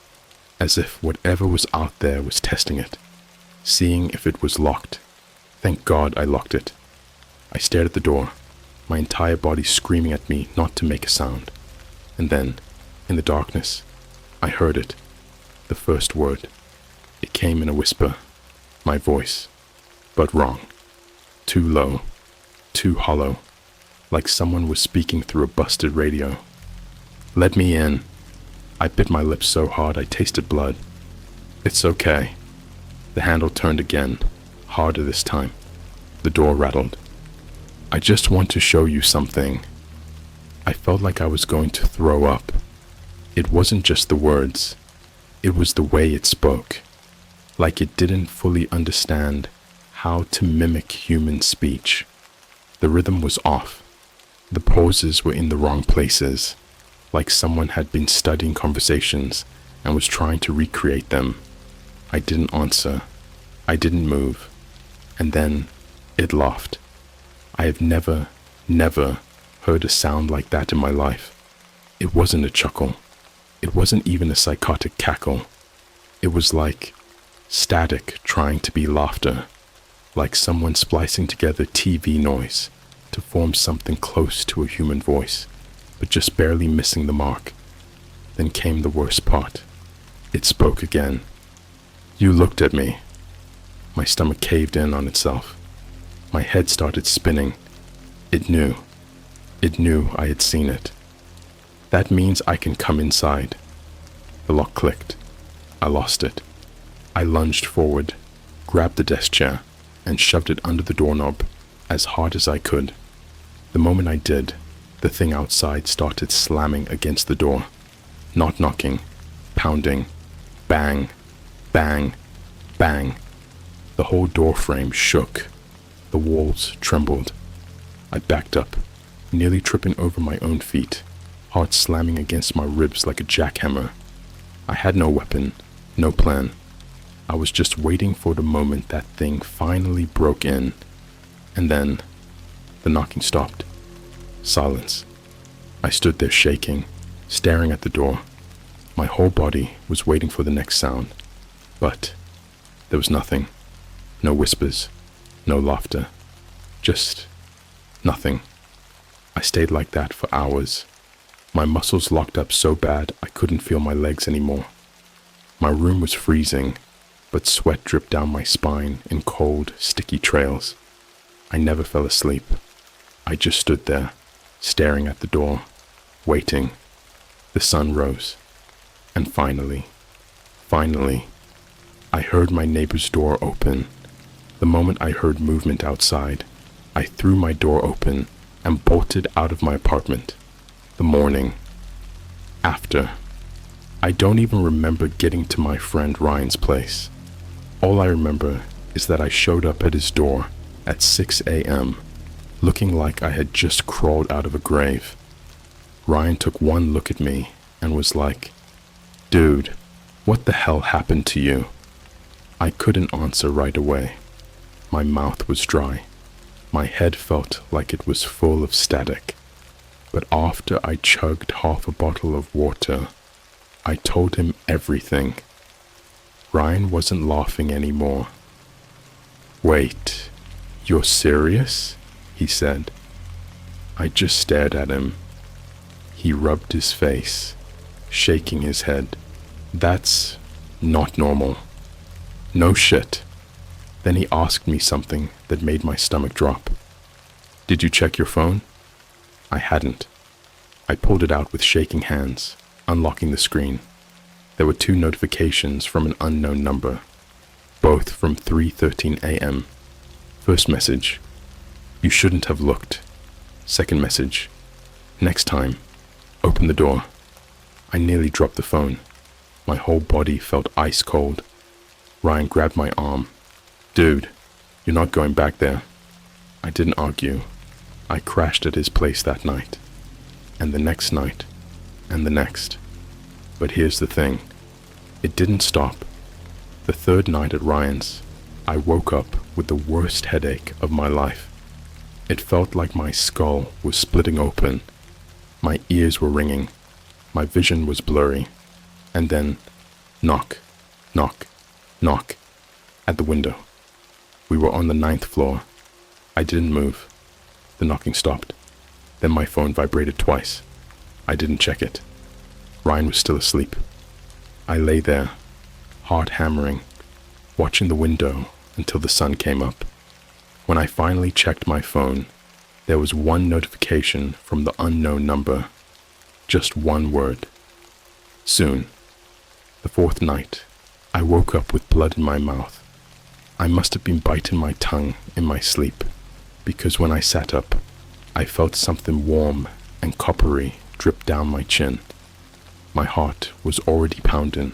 as if whatever was out there was testing it, seeing if it was locked. Thank God I locked it. I stared at the door, my entire body screaming at me not to make a sound. And then, in the darkness, I heard it, the first word. It came in a whisper, my voice, but wrong, too low, too hollow, like someone was speaking through a busted radio. Let me in. I bit my lips so hard I tasted blood. It's okay. The handle turned again, harder this time. The door rattled. "I just want to show you something." I felt like I was going to throw up. It wasn't just the words. It was the way it spoke. Like it didn't fully understand how to mimic human speech. The rhythm was off. The pauses were in the wrong places, like someone had been studying conversations and was trying to recreate them. I didn't answer. I didn't move. And then it laughed. I have never heard a sound like that in my life. It wasn't a chuckle. It wasn't even a psychotic cackle. It was like static trying to be laughter, like someone splicing together TV noise to form something close to a human voice, but just barely missing the mark. Then came the worst part. It spoke again. "You looked at me." My stomach caved in on itself. My head started spinning. It knew. It knew I had seen it. "That means I can come inside." The lock clicked. I lost it. I lunged forward, grabbed the desk chair, and shoved it under the doorknob as hard as I could. The moment I did, the thing outside started slamming against the door. Not knocking, pounding, bang, bang, bang. The whole door frame shook. The walls trembled. I backed up, nearly tripping over my own feet, heart slamming against my ribs like a jackhammer. I had no weapon, no plan. I was just waiting for the moment that thing finally broke in. And then, the knocking stopped. Silence. I stood there shaking, staring at the door. My whole body was waiting for the next sound. But there was nothing. No whispers, no laughter. Just nothing. I stayed like that for hours. My muscles locked up so bad I couldn't feel my legs anymore. My room was freezing, but sweat dripped down my spine in cold, sticky trails. I never fell asleep. I just stood there, staring at the door, waiting. The sun rose. And finally, I heard my neighbor's door open. The moment I heard movement outside, I threw my door open and bolted out of my apartment. The morning after. I don't even remember getting to my friend Ryan's place. All I remember is that I showed up at his door at 6 a.m., looking like I had just crawled out of a grave. Ryan took one look at me and was like, "Dude, what the hell happened to you?" I couldn't answer right away. My mouth was dry. My head felt like it was full of static. But after I chugged half a bottle of water, I told him everything. Ryan wasn't laughing anymore. "Wait, you're serious?" he said. I just stared at him. He rubbed his face, shaking his head. "That's not normal." "No shit." Then he asked me something that made my stomach drop. "Did you check your phone?" I hadn't. I pulled it out with shaking hands, unlocking the screen. There were 2 notifications from an unknown number, both from 3:13 a.m. First message, "You shouldn't have looked." Second message, "Next time, open the door." I nearly dropped the phone. My whole body felt ice cold. Ryan grabbed my arm. "Dude, you're not going back there." I didn't argue. I crashed at his place that night, and the next night, and the next. But here's the thing. It didn't stop. The third night at Ryan's, I woke up with the worst headache of my life. It felt like my skull was splitting open. My ears were ringing. My vision was blurry. And then, knock, knock, knock, at the window. We were on the 9th floor. I didn't move. The knocking stopped. Then my phone vibrated twice. I didn't check it. Ryan was still asleep. I lay there, heart hammering, watching the window until the sun came up. When I finally checked my phone, there was one notification from the unknown number. Just one word. Soon. The 4th night, I woke up with blood in my mouth, I must have been biting my tongue in my sleep, because when I sat up, I felt something warm and coppery drip down my chin. My heart was already pounding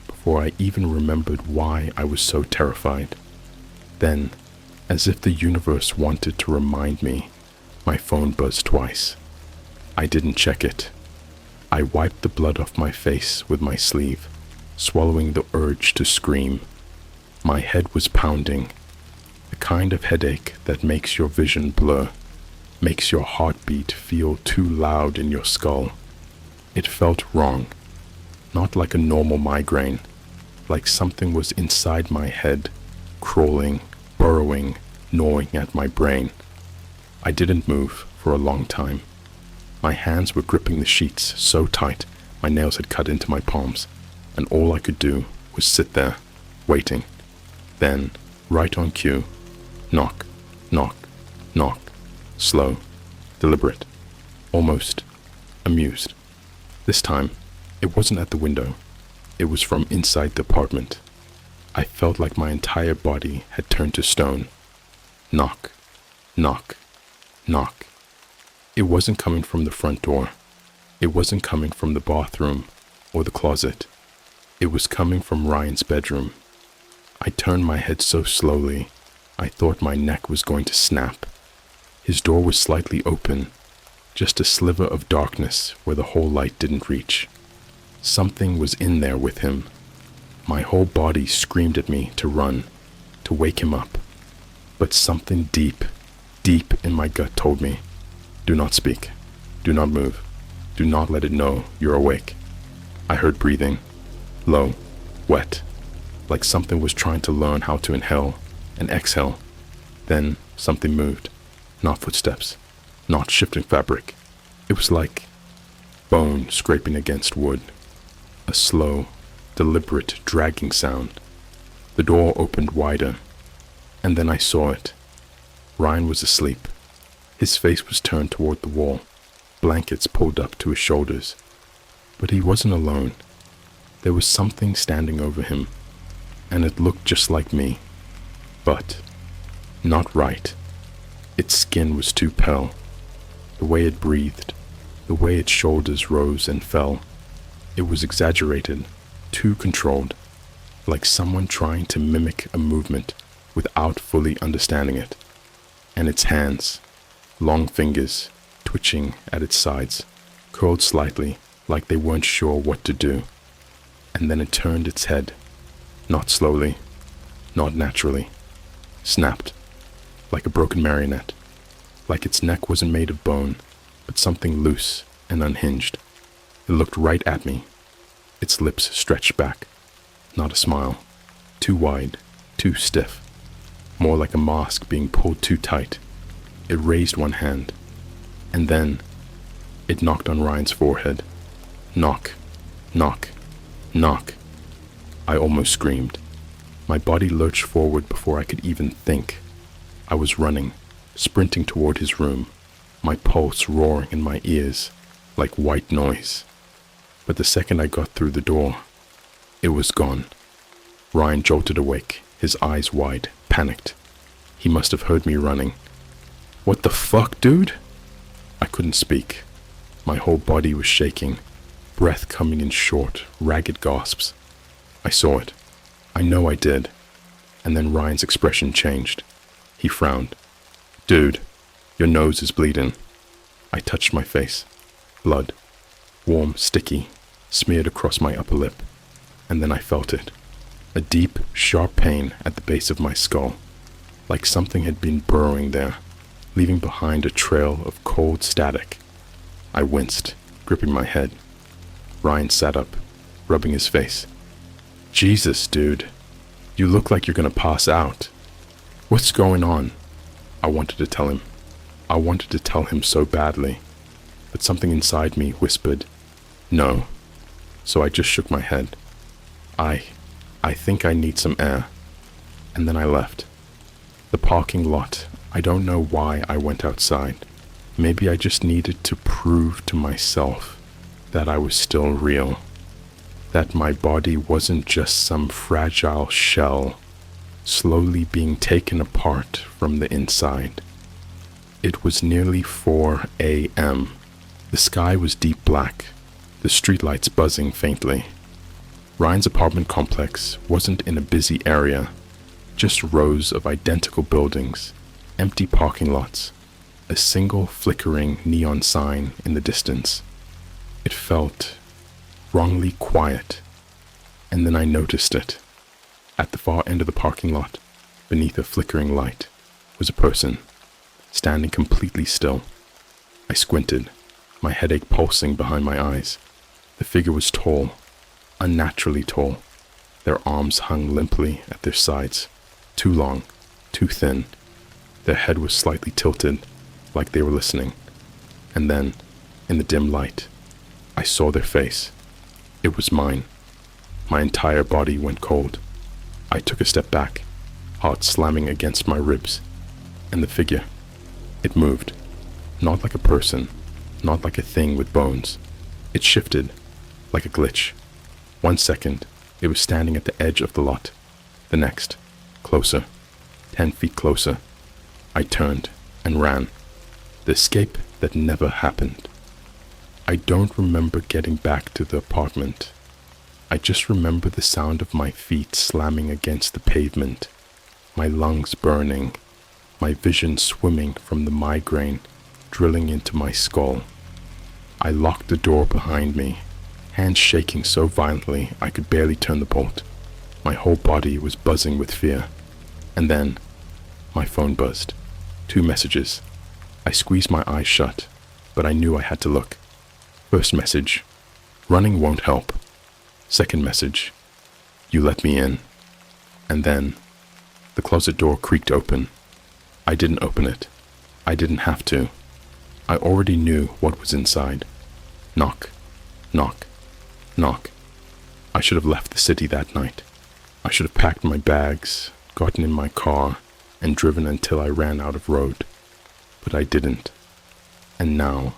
before I even remembered why I was so terrified. Then, as if the universe wanted to remind me, my phone buzzed twice. I didn't check it. I wiped the blood off my face with my sleeve, swallowing the urge to scream. My head was pounding, the kind of headache that makes your vision blur, makes your heartbeat feel too loud in your skull. It felt wrong, not like a normal migraine, like something was inside my head, crawling, burrowing, gnawing at my brain. I didn't move for a long time. My hands were gripping the sheets so tight my nails had cut into my palms, and all I could do was sit there, waiting. Then, right on cue, knock, knock, knock, slow, deliberate, almost amused. This time, it wasn't at the window. It was from inside the apartment. I felt like my entire body had turned to stone. Knock, knock, knock. It wasn't coming from the front door. It wasn't coming from the bathroom or the closet. It was coming from Ryan's bedroom. I turned my head so slowly, I thought my neck was going to snap. His door was slightly open, just a sliver of darkness where the whole light didn't reach. Something was in there with him. My whole body screamed at me to run, to wake him up. But something deep, deep in my gut told me, do not speak, do not move, do not let it know you're awake. I heard breathing, low, wet, like something was trying to learn how to inhale and exhale. Then something moved, not footsteps, not shifting fabric. It was like bone scraping against wood, a slow, deliberate dragging sound. The door opened wider, and then I saw it. Ryan was asleep. His face was turned toward the wall, blankets pulled up to his shoulders. But he wasn't alone. There was something standing over him, and it looked just like me, but not right. Its skin was too pale. The way it breathed, the way its shoulders rose and fell, it was exaggerated, too controlled, like someone trying to mimic a movement without fully understanding it. And its hands, long fingers, twitching at its sides, curled slightly like they weren't sure what to do. And then it turned its head, not slowly, not naturally, snapped, like a broken marionette, like its neck wasn't made of bone, but something loose and unhinged. It looked right at me, its lips stretched back, not a smile, too wide, too stiff, more like a mask being pulled too tight. It raised one hand, and then it knocked on Ryan's forehead. Knock, knock, knock. I almost screamed. My body lurched forward before I could even think. I was running, sprinting toward his room, my pulse roaring in my ears like white noise. But the second I got through the door, it was gone. Ryan jolted awake, his eyes wide, panicked. He must have heard me running. What the fuck, dude? I couldn't speak. My whole body was shaking, breath coming in short, ragged gasps. I saw it. I know I did. And then Ryan's expression changed. He frowned. Dude, your nose is bleeding. I touched my face. Blood, warm, sticky, smeared across my upper lip. And then I felt it. A deep, sharp pain at the base of my skull, like something had been burrowing there, leaving behind a trail of cold static. I winced, gripping my head. Ryan sat up, rubbing his face. Jesus, dude. You look like you're gonna pass out. What's going on? I wanted to tell him. I wanted to tell him so badly. But something inside me whispered, no. So I just shook my head. I think I need some air. And then I left. The parking lot, I don't know why I went outside. Maybe I just needed to prove to myself that I was still real. That my body wasn't just some fragile shell, slowly being taken apart from the inside. It was nearly 4 a.m. The sky was deep black, the streetlights buzzing faintly. Ryan's apartment complex wasn't in a busy area, just rows of identical buildings, empty parking lots, a single flickering neon sign in the distance. It felt wrongly quiet, and then I noticed it. At the far end of the parking lot, beneath a flickering light, was a person, standing completely still. I squinted, my headache pulsing behind my eyes. The figure was tall, unnaturally tall. Their arms hung limply at their sides, too long, too thin. Their head was slightly tilted, like they were listening. And then, in the dim light, I saw their face. It was mine. My entire body went cold. I took a step back, heart slamming against my ribs. And the figure, it moved. Not like a person, not like a thing with bones. It shifted, like a glitch. 1 second, it was standing at the edge of the lot. The next, closer, 10 feet closer. I turned and ran. The escape that never happened. I don't remember getting back to the apartment. I just remember the sound of my feet slamming against the pavement, my lungs burning, my vision swimming from the migraine drilling into my skull. I locked the door behind me, hands shaking so violently I could barely turn the bolt. My whole body was buzzing with fear. And then, my phone buzzed. 2 messages. I squeezed my eyes shut, but I knew I had to look. First message, running won't help. Second message, you let me in. And then, the closet door creaked open. I didn't open it. I didn't have to. I already knew what was inside. Knock, knock, knock. I should have left the city that night. I should have packed my bags, gotten in my car, and driven until I ran out of road. But I didn't. And now,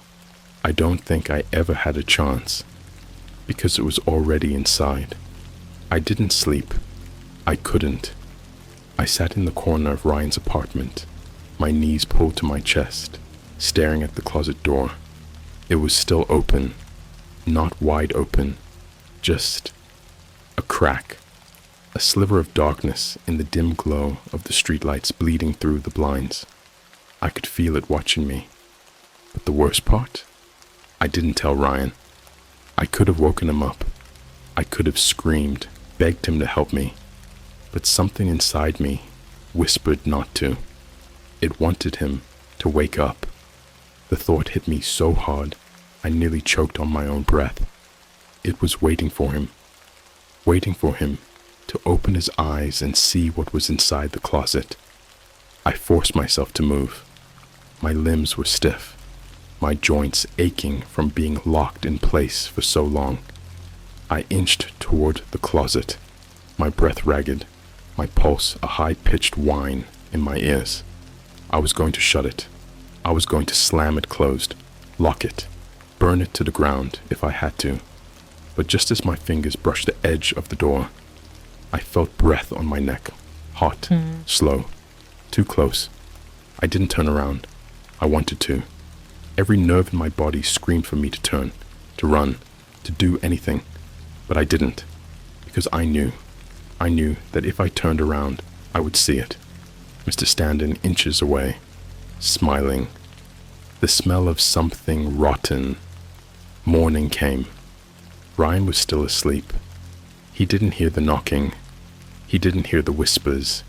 I don't think I ever had a chance, because it was already inside. I didn't sleep. I couldn't. I sat in the corner of Ryan's apartment, my knees pulled to my chest, staring at the closet door. It was still open, not wide open, just a crack, a sliver of darkness in the dim glow of the streetlights bleeding through the blinds. I could feel it watching me. But the worst part? I didn't tell Ryan. I could have woken him up. I could have screamed, begged him to help me. But something inside me whispered not to. It wanted him to wake up. The thought hit me so hard, I nearly choked on my own breath. It was waiting for him to open his eyes and see what was inside the closet. I forced myself to move. My limbs were stiff, my joints aching from being locked in place for so long. I inched toward the closet, my breath ragged, my pulse a high-pitched whine in my ears. I was going to shut it. I was going to slam it closed, lock it, burn it to the ground if I had to. But just as my fingers brushed the edge of the door, I felt breath on my neck, hot, slow, too close. I didn't turn around. I wanted to. Every nerve in my body screamed for me to turn, to run, to do anything. But I didn't, because I knew that if I turned around, I would see it. Mr. Standen inches away, smiling. The smell of something rotten. Morning came. Ryan was still asleep. He didn't hear the knocking. He didn't hear the whispers.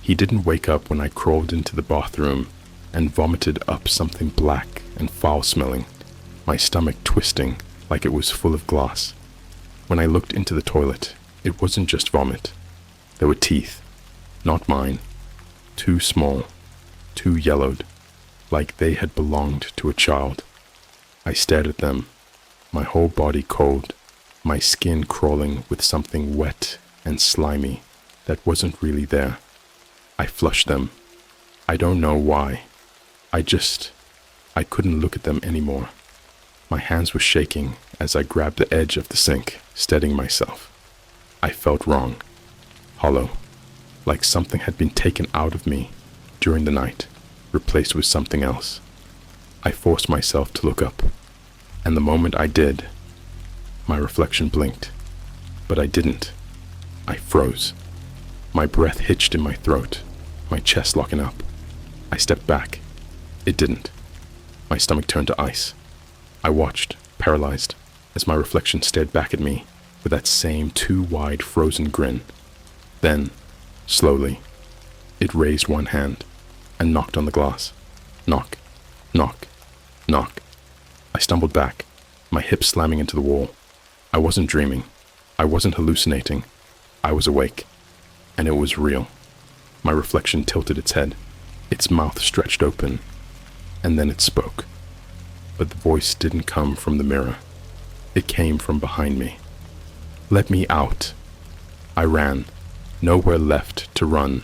He didn't wake up when I crawled into the bathroom and vomited up something black and foul-smelling, my stomach twisting like it was full of glass. When I looked into the toilet, it wasn't just vomit. There were teeth, not mine, too small, too yellowed, like they had belonged to a child. I stared at them, my whole body cold, my skin crawling with something wet and slimy that wasn't really there. I flushed them. I don't know why. I couldn't look at them anymore. My hands were shaking as I grabbed the edge of the sink, steadying myself. I felt wrong, hollow, like something had been taken out of me during the night, replaced with something else. I forced myself to look up, and the moment I did, my reflection blinked. But I didn't. I froze. My breath hitched in my throat, my chest locking up. I stepped back. It didn't. My stomach turned to ice. I watched, paralyzed, as my reflection stared back at me with that same too wide frozen grin. Then, slowly, it raised one hand and knocked on the glass. Knock, knock, knock. I stumbled back, my hips slamming into the wall. I wasn't dreaming. I wasn't hallucinating. I was awake, and it was real. My reflection tilted its head, its mouth stretched open, and then it spoke. But the voice didn't come from the mirror. It came from behind me. Let me out. I ran, nowhere left to run.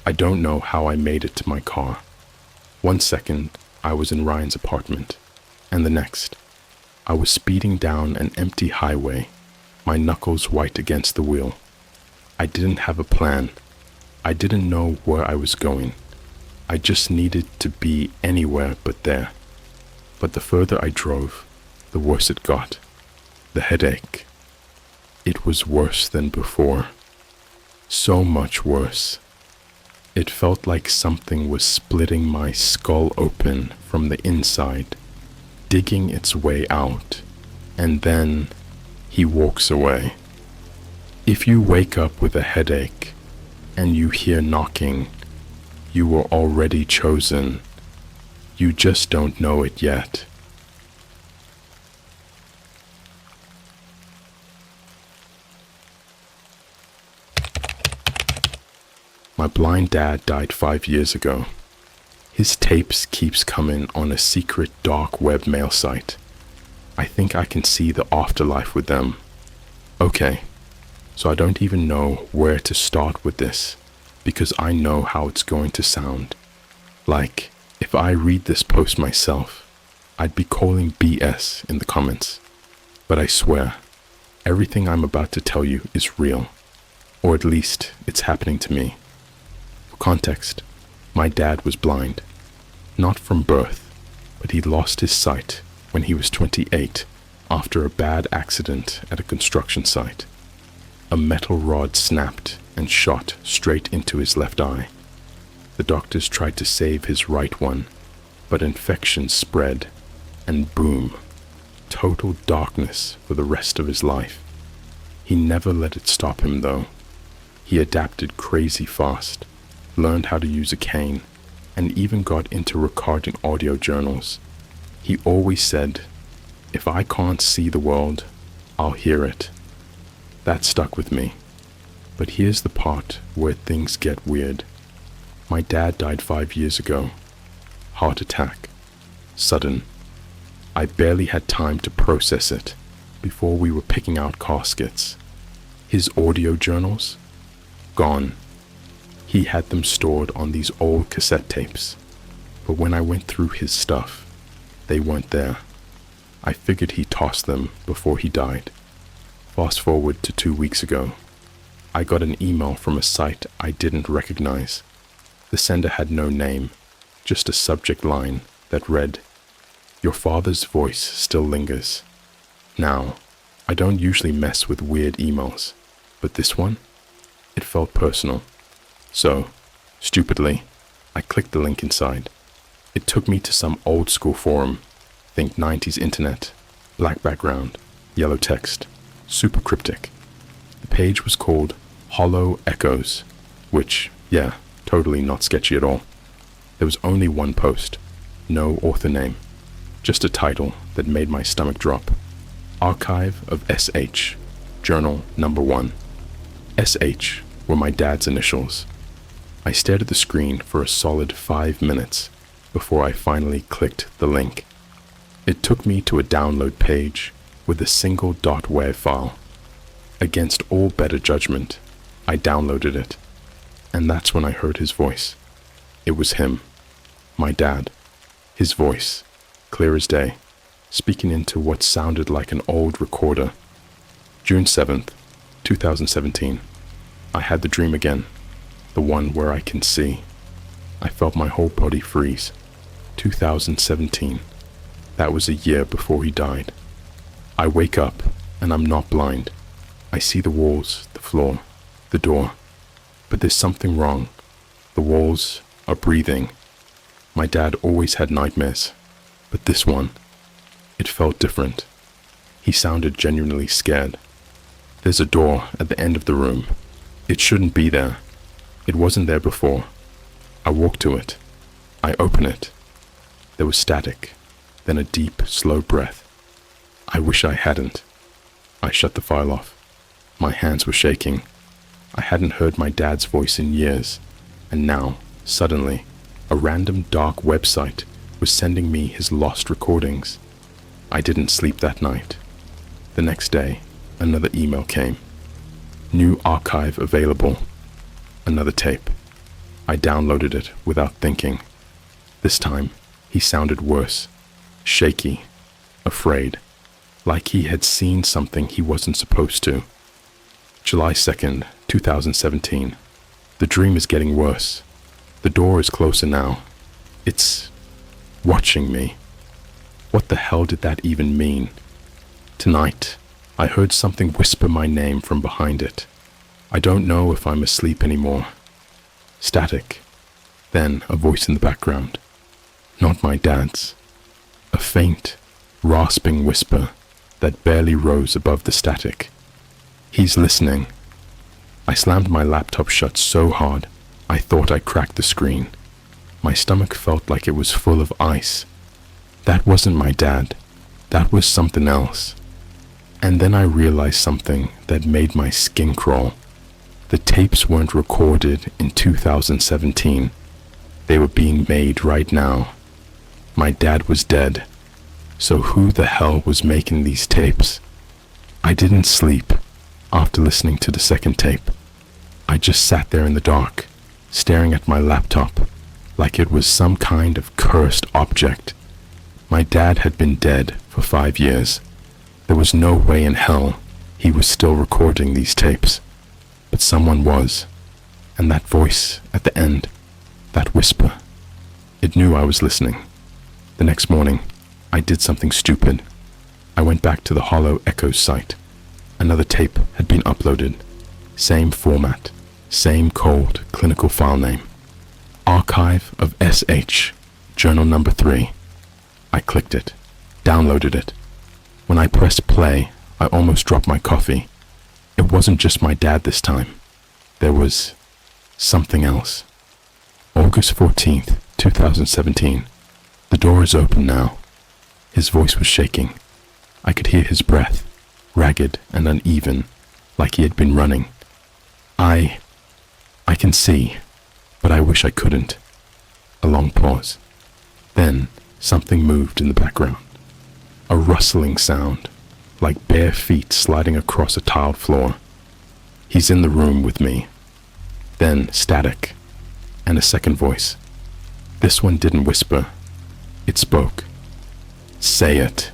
I don't know how I made it to my car. 1 second, I was in Ryan's apartment, and the next, I was speeding down an empty highway, my knuckles white against the wheel. I didn't have a plan. I didn't know where I was going. I just needed to be anywhere but there. But the further I drove, the worse it got. The headache. It was worse than before. So much worse. It felt like something was splitting my skull open from the inside, digging its way out, and then he walks away. If you wake up with a headache and you hear knocking, you were already chosen. You just don't know it yet. My blind dad died 5 years ago. His tapes keeps coming on a secret dark web mail site. I think I can see the afterlife with them. Okay, so I don't even know where to start with this, because I know how it's going to sound. Like, if I read this post myself, I'd be calling BS in the comments. But I swear, everything I'm about to tell you is real, or at least it's happening to me. For context, my dad was blind, not from birth, but he lost his sight when he was 28 after a bad accident at a construction site. A metal rod snapped and shot straight into his left eye. The doctors tried to save his right one, but infection spread, and boom, total darkness for the rest of his life. He never let it stop him though. He adapted crazy fast, learned how to use a cane, and even got into recording audio journals. He always said, "If I can't see the world, I'll hear it." That stuck with me. But here's the part where things get weird. My dad died 5 years ago. Heart attack. Sudden. I barely had time to process it before we were picking out caskets. His audio journals? Gone. He had them stored on these old cassette tapes. But when I went through his stuff, they weren't there. I figured he tossed them before he died. Fast forward to 2 weeks ago. I got an email from a site I didn't recognize. The sender had no name, just a subject line that read, "Your father's voice still lingers." Now, I don't usually mess with weird emails, but this one, it felt personal. So, stupidly, I clicked the link inside. It took me to some old school forum, think 90s internet, black background, yellow text, super cryptic. The page was called Hollow Echoes, which, yeah, totally not sketchy at all. There was only one post, no author name, just a title that made my stomach drop. Archive of SH, Journal Number 1. SH were my dad's initials. I stared at the screen for a solid 5 minutes before I finally clicked the link. It took me to a download page with a single .wav file. Against all better judgment, I downloaded it, and that's when I heard his voice. It was him, my dad. His voice, clear as day, speaking into what sounded like an old recorder. June 7th, 2017. I had the dream again. the one where I can see. I felt my whole body freeze. 2017. That was a year before he died. I wake up, and I'm not blind. I see the walls, the floor, the door. But there's something wrong. The walls are breathing. My dad always had nightmares, but this one, it felt different. He sounded genuinely scared. There's a door at the end of the room. It shouldn't be there. It wasn't there before. I walk to it. I open it. There was static, then a deep, slow breath. I wish I hadn't. I shut the file off. My hands were shaking. I hadn't heard my dad's voice in years, and now, suddenly, a random dark website was sending me his lost recordings. I didn't sleep that night. The next day, another email came. New archive available. Another tape. I downloaded it without thinking. This time, he sounded worse. Shaky. Afraid. Like he had seen something he wasn't supposed to. July 2nd, 2017. The dream is getting worse. The door is closer now. It's watching me. What the hell did that even mean? Tonight, I heard something whisper my name from behind it. I don't know if I'm asleep anymore. Static. Then a voice in the background. Not my dad's. A faint, rasping whisper that barely rose above the static. He's listening. I slammed my laptop shut so hard, I thought I cracked the screen. My stomach felt like it was full of ice. That wasn't my dad. That was something else. And then I realized something that made my skin crawl. The tapes weren't recorded in 2017. They were being made right now. My dad was dead. So who the hell was making these tapes? I didn't sleep after listening to the second tape. I just sat there in the dark, staring at my laptop like it was some kind of cursed object. My dad had been dead for 5 years. There was no way in hell he was still recording these tapes. But someone was. And that voice at the end, that whisper, it knew I was listening. The next morning, I did something stupid. I went back to the Hollow Echoes site. Another tape had been uploaded. Same format, same cold clinical file name. Archive of SH, journal number 3. I clicked it, downloaded it. When I pressed play, I almost dropped my coffee. It wasn't just my dad this time. There was something else. August 14th, 2017. The door is open now. His voice was shaking. I could hear his breath, ragged and uneven, like he had been running. I can see, but I wish I couldn't. A long pause. Then something moved in the background. A rustling sound, like bare feet sliding across a tiled floor. He's in the room with me. Then static, and a second voice. This one didn't whisper. It spoke. Say it.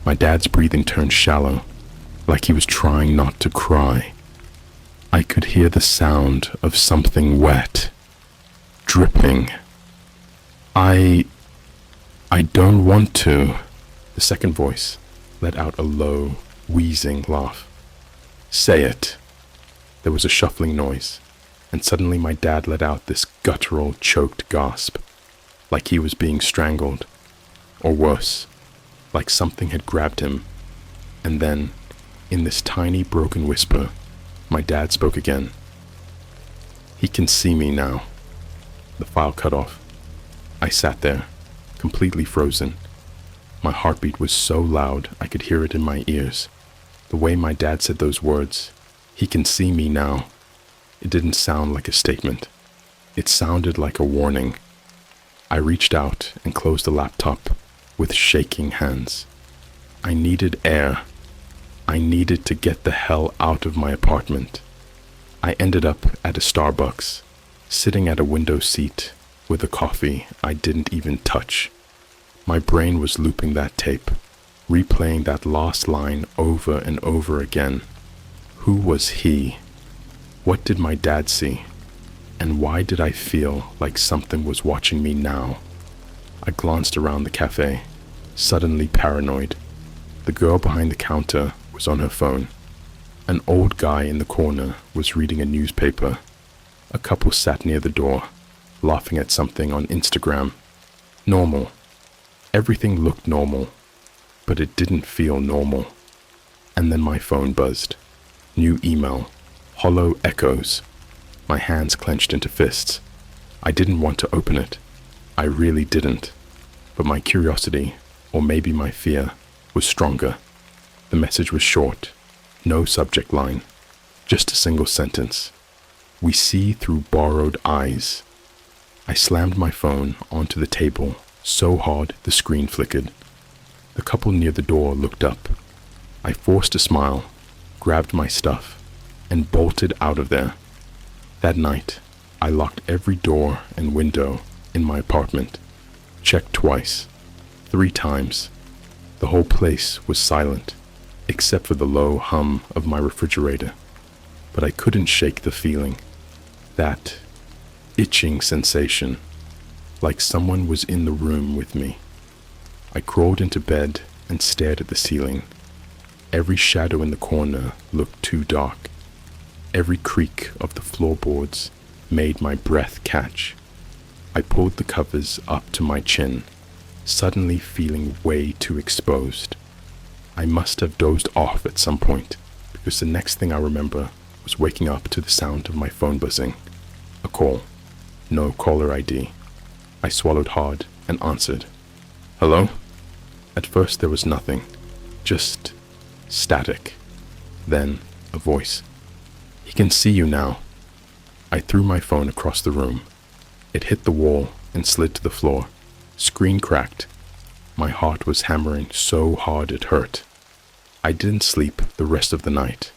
My dad's breathing turned shallow, like he was trying not to cry. I could hear the sound of something wet, dripping. I don't want to. The second voice let out a low, wheezing laugh. Say it. There was a shuffling noise, and suddenly my dad let out this guttural, choked gasp, like he was being strangled, or worse, like something had grabbed him. And then, in this tiny, broken whisper, my dad spoke again. He can see me now. The file cut off. I sat there, completely frozen. My heartbeat was so loud I could hear it in my ears. The way my dad said those words, he can see me now. It didn't sound like a statement. It sounded like a warning. I reached out and closed the laptop with shaking hands. I needed air. I needed to get the hell out of my apartment. I ended up at a Starbucks, sitting at a window seat with a coffee I didn't even touch. My brain was looping that tape, replaying that last line over and over again. Who was he? What did my dad see? And why did I feel like something was watching me now? I glanced around the cafe, suddenly paranoid. The girl behind the counter was on her phone. An old guy in the corner was reading a newspaper. A couple sat near the door, laughing at something on Instagram. Normal. Everything looked normal, but it didn't feel normal. And then my phone buzzed. New email. Hollow echoes. My hands clenched into fists. I didn't want to open it. I really didn't. But my curiosity, or maybe my fear, was stronger. The message was short. No subject line. Just a single sentence. We see through borrowed eyes. I slammed my phone onto the table so hard the screen flickered. The couple near the door looked up. I forced a smile, grabbed my stuff, and bolted out of there. That night, I locked every door and window in my apartment, checked twice, 3 times. The whole place was silent, except for the low hum of my refrigerator. But I couldn't shake the feeling, that itching sensation, like someone was in the room with me. I crawled into bed and stared at the ceiling. Every shadow in the corner looked too dark. Every creak of the floorboards made my breath catch. I pulled the covers up to my chin, suddenly feeling way too exposed. I must have dozed off at some point, because the next thing I remember was waking up to the sound of my phone buzzing. A call. No caller ID. I swallowed hard and answered. Hello? At first there was nothing, just static. Then a voice. He can see you now. I threw my phone across the room. It hit the wall and slid to the floor. Screen cracked. My heart was hammering so hard it hurt. I didn't sleep the rest of the night.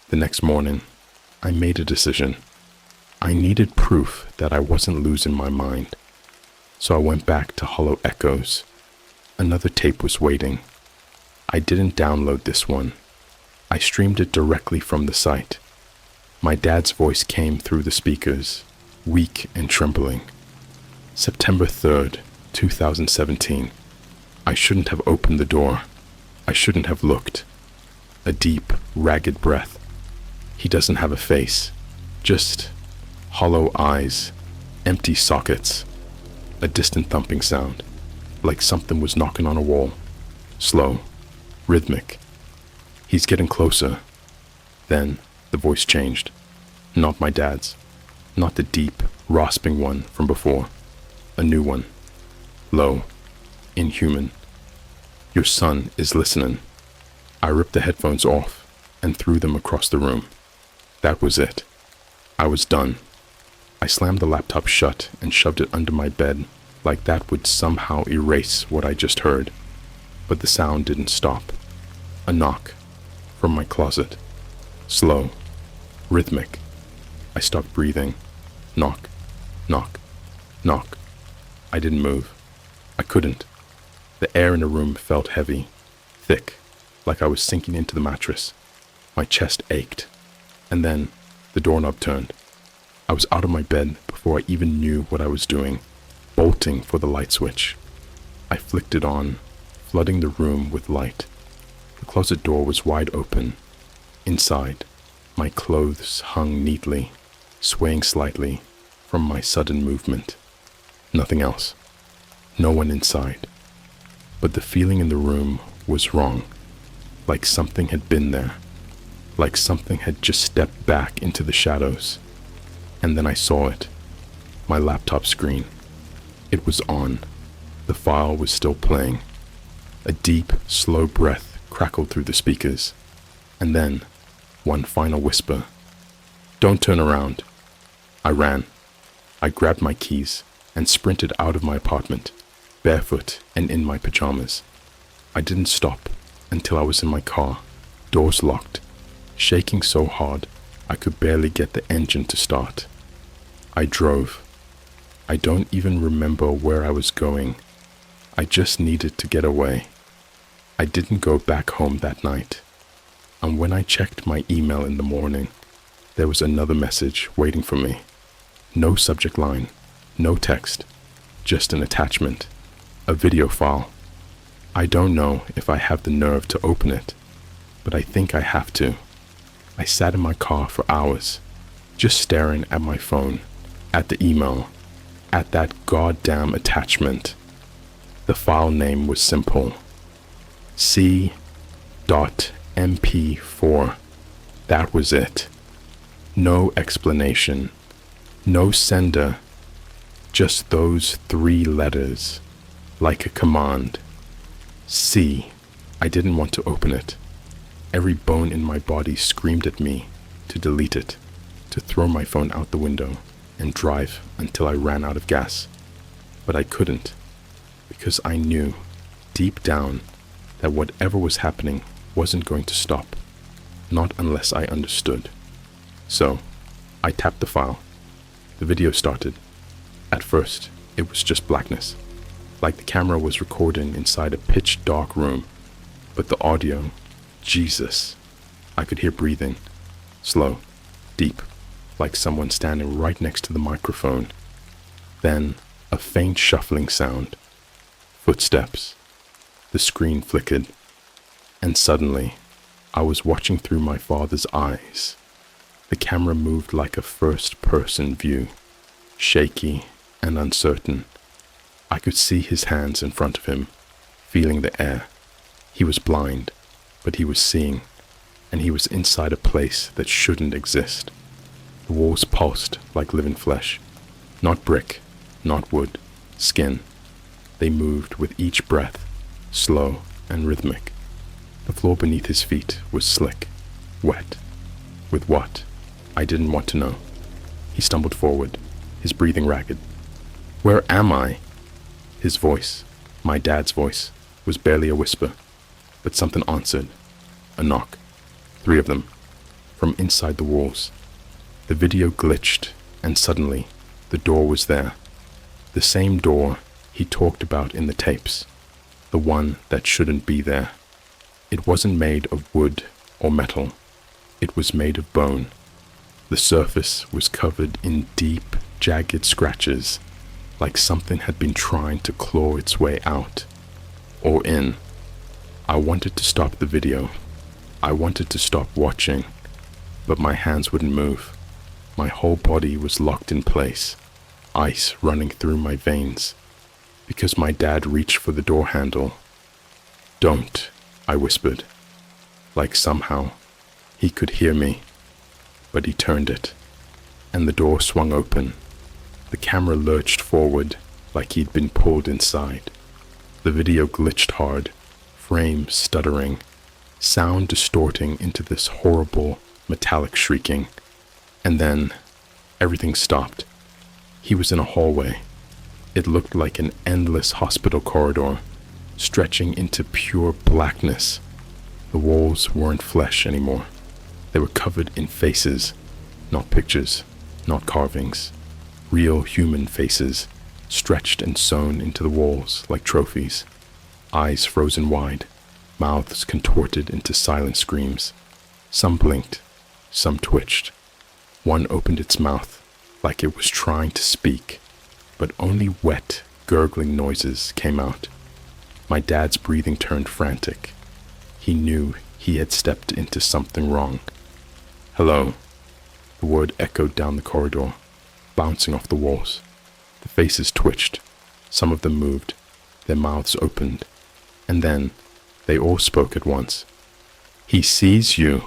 The next morning, I made a decision. I needed proof that I wasn't losing my mind. So I went back to Hollow Echoes. Another tape was waiting. I didn't download this one. I streamed it directly from the site. My dad's voice came through the speakers, weak and trembling. September 3rd, 2017. I shouldn't have opened the door. I shouldn't have looked. A deep, ragged breath. He doesn't have a face. Just hollow eyes, empty sockets. A distant thumping sound, like something was knocking on a wall. Slow, rhythmic. He's getting closer. Then the voice changed. Not my dad's. Not the deep, rasping one from before. A new one. Low. Inhuman. Your son is listening. I ripped the headphones off and threw them across the room. That was it. I was done. I slammed the laptop shut and shoved it under my bed, like that would somehow erase what I just heard. But the sound didn't stop. A knock. From my closet. Slow. Rhythmic. I stopped breathing. Knock. Knock. Knock. I didn't move. I couldn't. The air in the room felt heavy, thick, like I was sinking into the mattress. My chest ached. And then the doorknob turned. I was out of my bed before I even knew what I was doing, bolting for the light switch. I flicked it on, flooding the room with light. The closet door was wide open. Inside, my clothes hung neatly, swaying slightly from my sudden movement. Nothing else. No one inside. But the feeling in the room was wrong, like something had been there, like something had just stepped back into the shadows. And then I saw it, my laptop screen. It was on. The file was still playing. A deep, slow breath crackled through the speakers. And then, one final whisper. Don't turn around. I ran. I grabbed my keys and sprinted out of my apartment, barefoot and in my pajamas. I didn't stop until I was in my car, doors locked, shaking so hard I could barely get the engine to start. I drove. I don't even remember where I was going. I just needed to get away. I didn't go back home that night. And when I checked my email in the morning, there was another message waiting for me. No subject line, no text, just an attachment, a video file. I don't know if I have the nerve to open it, but I think I have to. I sat in my car for hours, just staring at my phone, at the email, at that goddamn attachment. The file name was simple. C.MP4. That was it. No explanation. No sender. Just those 3 letters. Like a command. C. I didn't want to open it. Every bone in my body screamed at me to delete it, to throw my phone out the window and drive until I ran out of gas. But I couldn't, because I knew, deep down, that whatever was happening wasn't going to stop, not unless I understood. So, I tapped the file. The video started. At first, it was just blackness, like the camera was recording inside a pitch-dark room, but the audio, Jesus, I could hear breathing, slow, deep, like someone standing right next to the microphone. Then, a faint shuffling sound. Footsteps. The screen flickered. And suddenly, I was watching through my father's eyes. The camera moved like a first-person view, shaky and uncertain. I could see his hands in front of him, feeling the air. He was blind, but he was seeing, and he was inside a place that shouldn't exist. The walls pulsed like living flesh. Not brick, not wood, skin. They moved with each breath, slow and rhythmic. The floor beneath his feet was slick, wet. With what? I didn't want to know. He stumbled forward, his breathing ragged. "Where am I?" His voice, my dad's voice, was barely a whisper, but something answered. A knock. 3 of them, from inside the walls. The video glitched, and suddenly, the door was there. The same door he talked about in the tapes. The one that shouldn't be there. It wasn't made of wood or metal. It was made of bone. The surface was covered in deep, jagged scratches, like something had been trying to claw its way out, or in. I wanted to stop the video. I wanted to stop watching, but my hands wouldn't move. My whole body was locked in place, ice running through my veins, because my dad reached for the door handle. "Don't," I whispered, like somehow he could hear me, but he turned it, and the door swung open. The camera lurched forward like he'd been pulled inside. The video glitched hard, frame stuttering, sound distorting into this horrible, metallic shrieking. And then, everything stopped. He was in a hallway. It looked like an endless hospital corridor, stretching into pure blackness. The walls weren't flesh anymore. They were covered in faces, not pictures, not carvings. Real human faces, stretched and sewn into the walls like trophies. Eyes frozen wide, mouths contorted into silent screams. Some blinked, some twitched. One opened its mouth like it was trying to speak, but only wet, gurgling noises came out. My dad's breathing turned frantic. He knew he had stepped into something wrong. "Hello." The word echoed down the corridor, bouncing off the walls. The faces twitched. Some of them moved. Their mouths opened. And then, they all spoke at once. "He sees you."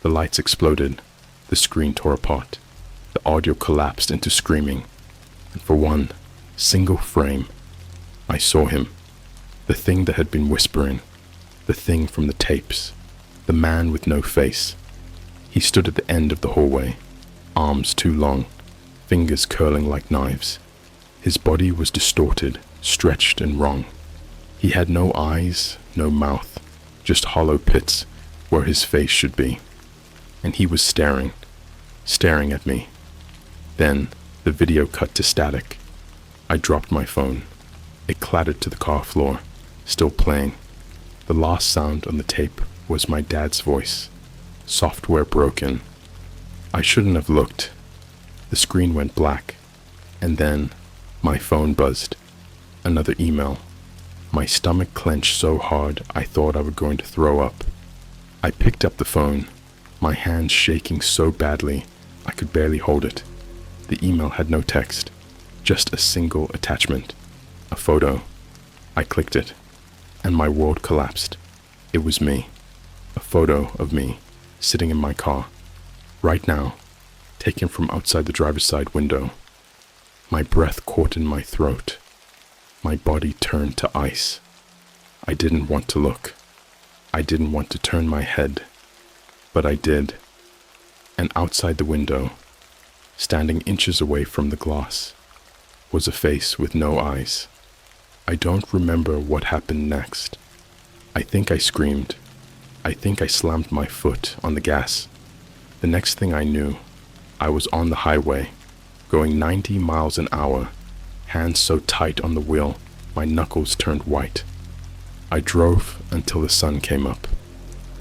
The lights exploded. The screen tore apart. The audio collapsed into screaming. And for one single frame, I saw him. The thing that had been whispering. The thing from the tapes. The man with no face. He stood at the end of the hallway, arms too long, fingers curling like knives. His body was distorted, stretched and wrong. He had no eyes, no mouth, just hollow pits where his face should be. And he was staring at me. Then the video cut to static. I dropped my phone. It clattered to the car floor, still playing. The last sound on the tape was my dad's voice. Software broken. I shouldn't have looked. The screen went black, and then my phone buzzed. Another email. My stomach clenched so hard I thought I was going to throw up. I picked up the phone, my hands shaking so badly I could barely hold it. The email had no text, just a single attachment, a photo. I clicked it, and my world collapsed. It was me, a photo of me, sitting in my car, right now, taken from outside the driver's side window. My breath caught in my throat. My body turned to ice. I didn't want to look. I didn't want to turn my head, but I did. And outside the window, standing inches away from the glass, was a face with no eyes. I don't remember what happened next. I think I screamed. I think I slammed my foot on the gas. The next thing I knew, I was on the highway, going 90 miles an hour, hands so tight on the wheel, my knuckles turned white. I drove until the sun came up,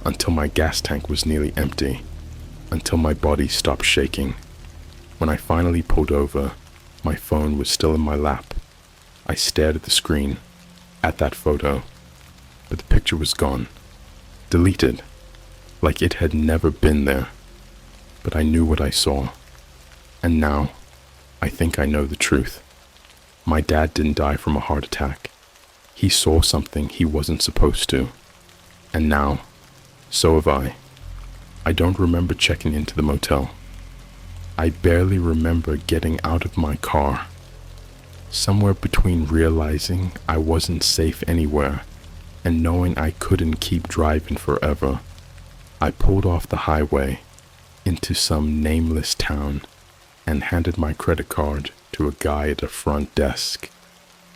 until my gas tank was nearly empty, until my body stopped shaking. When I finally pulled over, my phone was still in my lap. I stared at the screen, at that photo, but the picture was gone, deleted, like it had never been there. But I knew what I saw, and now I think I know the truth. My dad didn't die from a heart attack. He saw something he wasn't supposed to, and now, so have I. I don't remember checking into the motel. I barely remember getting out of my car. Somewhere between realizing I wasn't safe anywhere and knowing I couldn't keep driving forever, I pulled off the highway into some nameless town and handed my credit card to a guy at the front desk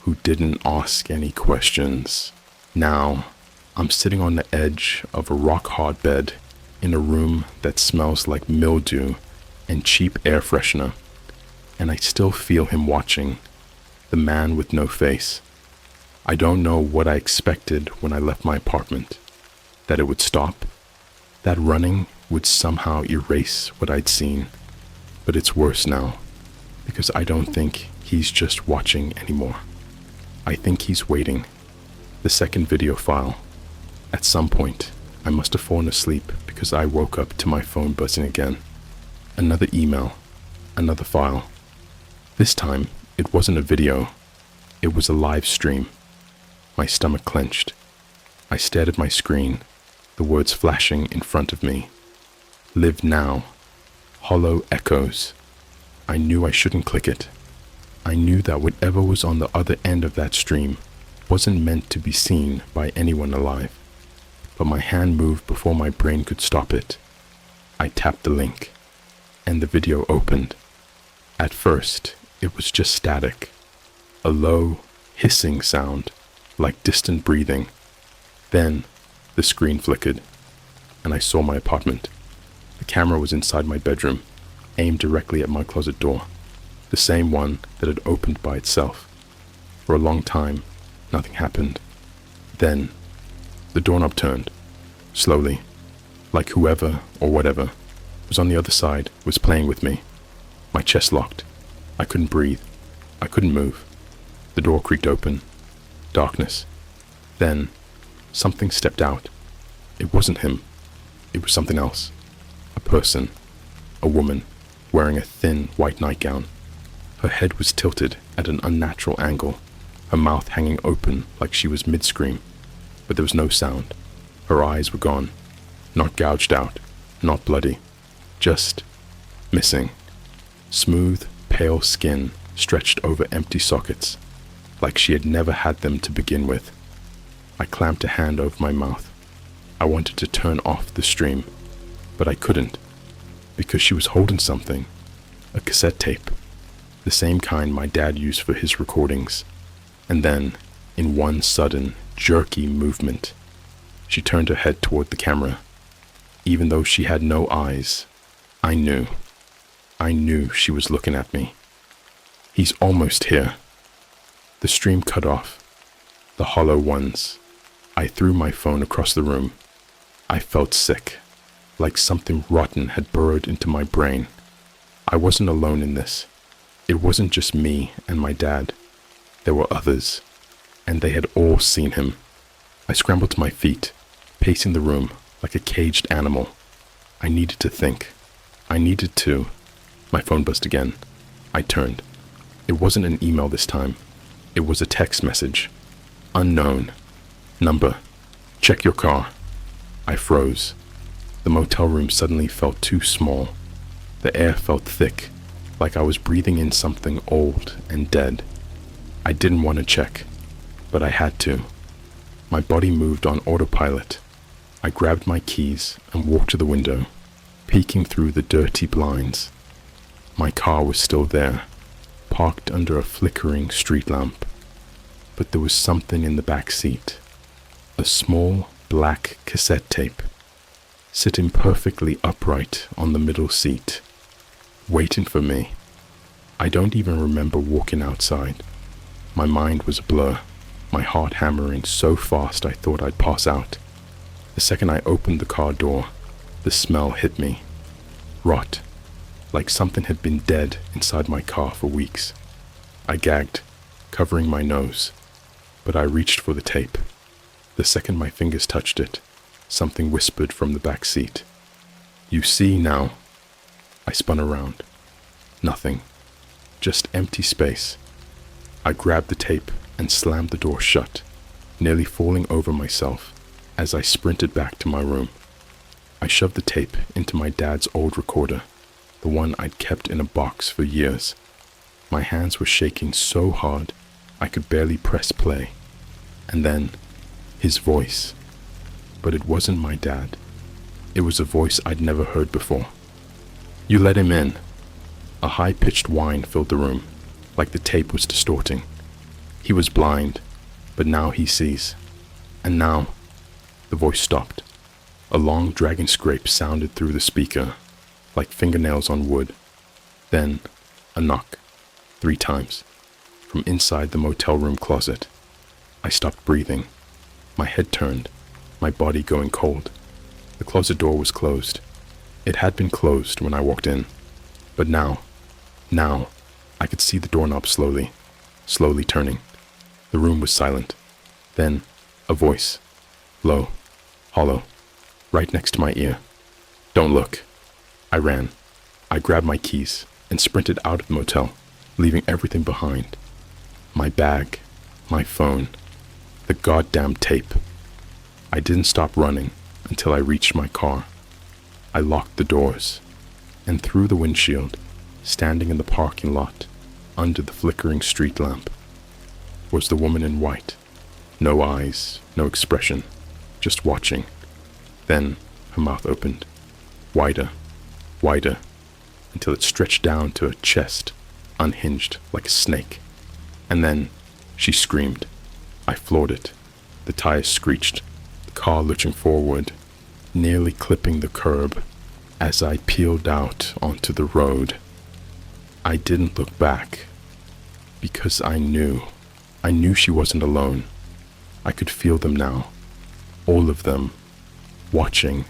who didn't ask any questions. Now, I'm sitting on the edge of a rock-hard bed in a room that smells like mildew and cheap air freshener, and I still feel him watching, the man with no face. I don't know what I expected when I left my apartment, that it would stop, that running would somehow erase what I'd seen, but it's worse now, because I don't think he's just watching anymore. I think he's waiting. The second video file. At some point, I must have fallen asleep because I woke up to my phone buzzing again. Another email, another file. This time, it wasn't a video. It was a live stream. My stomach clenched. I stared at my screen, the words flashing in front of me. Live now. Hollow echoes. I knew I shouldn't click it. I knew that whatever was on the other end of that stream wasn't meant to be seen by anyone alive. But my hand moved before my brain could stop it. I tapped the link, and the video opened. At first, it was just static, a low, hissing sound, like distant breathing. Then, the screen flickered, and I saw my apartment. The camera was inside my bedroom, aimed directly at my closet door, the same one that had opened by itself. For a long time, nothing happened. Then, the doorknob turned, slowly, like whoever or whatever was on the other side was playing with me. My chest locked. I couldn't breathe. I couldn't move. The door creaked open. Darkness. Then, something stepped out. It wasn't him. It was something else. A person. A woman, wearing a thin white nightgown. Her head was tilted at an unnatural angle, her mouth hanging open like she was mid-scream. But there was no sound. Her eyes were gone. Not gouged out. Not bloody. Just missing. Smooth, pale skin stretched over empty sockets, like she had never had them to begin with. I clamped a hand over my mouth. I wanted to turn off the stream, but I couldn't, because she was holding something, a cassette tape, the same kind my dad used for his recordings. And then, in one sudden, jerky movement, she turned her head toward the camera. Even though she had no eyes, I knew she was looking at me. He's almost here. The stream cut off. The hollow ones. I threw my phone across the room. I felt sick, like something rotten had burrowed into my brain. I wasn't alone in this. It wasn't just me and my dad. There were others, and they had all seen him. I scrambled to my feet, pacing the room like a caged animal. I needed to think. I needed to. My phone buzzed again. I turned. It wasn't an email this time. It was a text message. Unknown. Number. Check your car. I froze. The motel room suddenly felt too small. The air felt thick, like I was breathing in something old and dead. I didn't want to check, but I had to. My body moved on autopilot. I grabbed my keys and walked to the window, peeking through the dirty blinds. My car was still there, parked under a flickering street lamp. But there was something in the back seat. A small black cassette tape, sitting perfectly upright on the middle seat, waiting for me. I don't even remember walking outside. My mind was a blur, my heart hammering so fast I thought I'd pass out. The second I opened the car door, the smell hit me. Rot, like something had been dead inside my car for weeks. I gagged, covering my nose, but I reached for the tape. The second my fingers touched it, something whispered from the back seat. You see now. I spun around. Nothing. Just empty space. I grabbed the tape and slammed the door shut, nearly falling over myself as I sprinted back to my room. I shoved the tape into my dad's old recorder, the one I'd kept in a box for years. My hands were shaking so hard I could barely press play. And then, his voice. But it wasn't my dad. It was a voice I'd never heard before. You let him in. A high-pitched whine filled the room, like the tape was distorting. He was blind, but now he sees. And now, the voice stopped. A long dragging scrape sounded through the speaker, like fingernails on wood. Then, a knock, 3 times, from inside the motel room closet. I stopped breathing. My head turned, my body going cold. The closet door was closed. It had been closed when I walked in. But now, I could see the doorknob slowly turning. The room was silent. Then, a voice, low, hollow, right next to my ear. Don't look. I ran. I grabbed my keys and sprinted out of the motel, leaving everything behind. My bag, my phone, the goddamn tape. I didn't stop running until I reached my car. I locked the doors, and through the windshield, standing in the parking lot, under the flickering street lamp, was the woman in white. No eyes, no expression, just watching. Then her mouth opened, wider, wider, until it stretched down to her chest, unhinged like a snake. And then she screamed. I floored it. The tires screeched, the car lurching forward, nearly clipping the curb as I peeled out onto the road. I didn't look back, because I knew she wasn't alone. I could feel them now, all of them, watching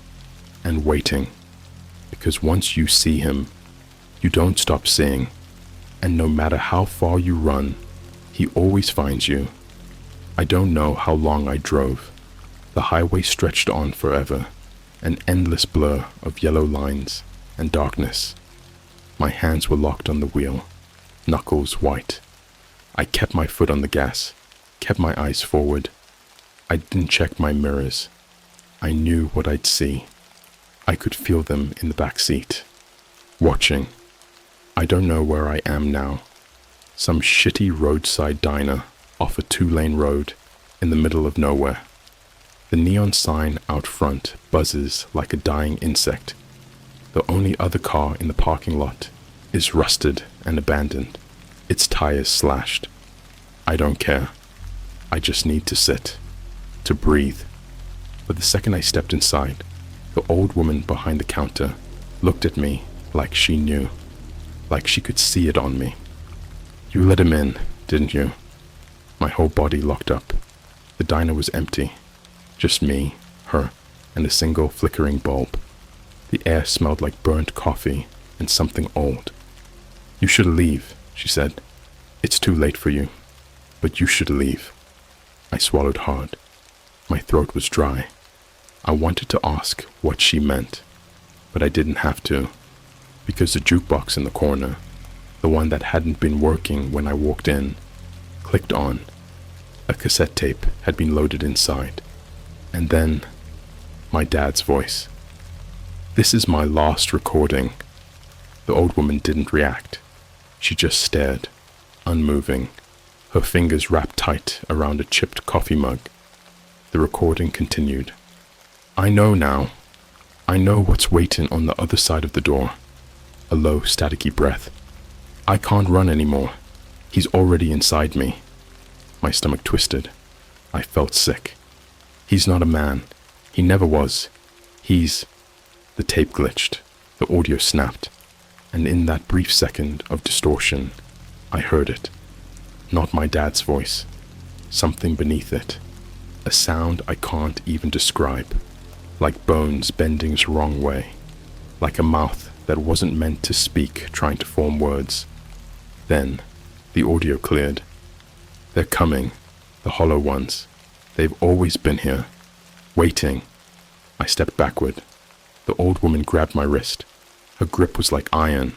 and waiting, because once you see him, you don't stop seeing, and no matter how far you run, he always finds you. I don't know how long I drove. The highway stretched on forever, an endless blur of yellow lines and darkness. My hands were locked on the wheel, knuckles white. I kept my foot on the gas, kept my eyes forward. I didn't check my mirrors. I knew what I'd see. I could feel them in the back seat, watching. I don't know where I am now. Some shitty roadside diner off a 2-lane road in the middle of nowhere. The neon sign out front buzzes like a dying insect. The only other car in the parking lot is rusted and abandoned, its tires slashed. I don't care. I just need to sit, to breathe. But the second I stepped inside, the old woman behind the counter looked at me like she knew, like she could see it on me. You let him in, didn't you? My whole body locked up. The diner was empty. Just me, her, and a single flickering bulb. The air smelled like burnt coffee and something old. You should leave, she said. It's too late for you, but you should leave. I swallowed hard. My throat was dry. I wanted to ask what she meant, but I didn't have to, because the jukebox in the corner, the one that hadn't been working when I walked in, clicked on. A cassette tape had been loaded inside, and then my dad's voice. This is my last recording. The old woman didn't react. She just stared, unmoving, her fingers wrapped tight around a chipped coffee mug. The recording continued. I know now. I know what's waiting on the other side of the door. A low, staticky breath. I can't run anymore. He's already inside me. My stomach twisted. I felt sick. He's not a man. He never was. He's... The tape glitched. The audio snapped. And in that brief second of distortion, I heard it. Not my dad's voice. Something beneath it. A sound I can't even describe. Like bones bending the wrong way. Like a mouth that wasn't meant to speak trying to form words. Then, the audio cleared. They're coming. The hollow ones. They've always been here. Waiting. I stepped backward. The old woman grabbed my wrist. Her grip was like iron.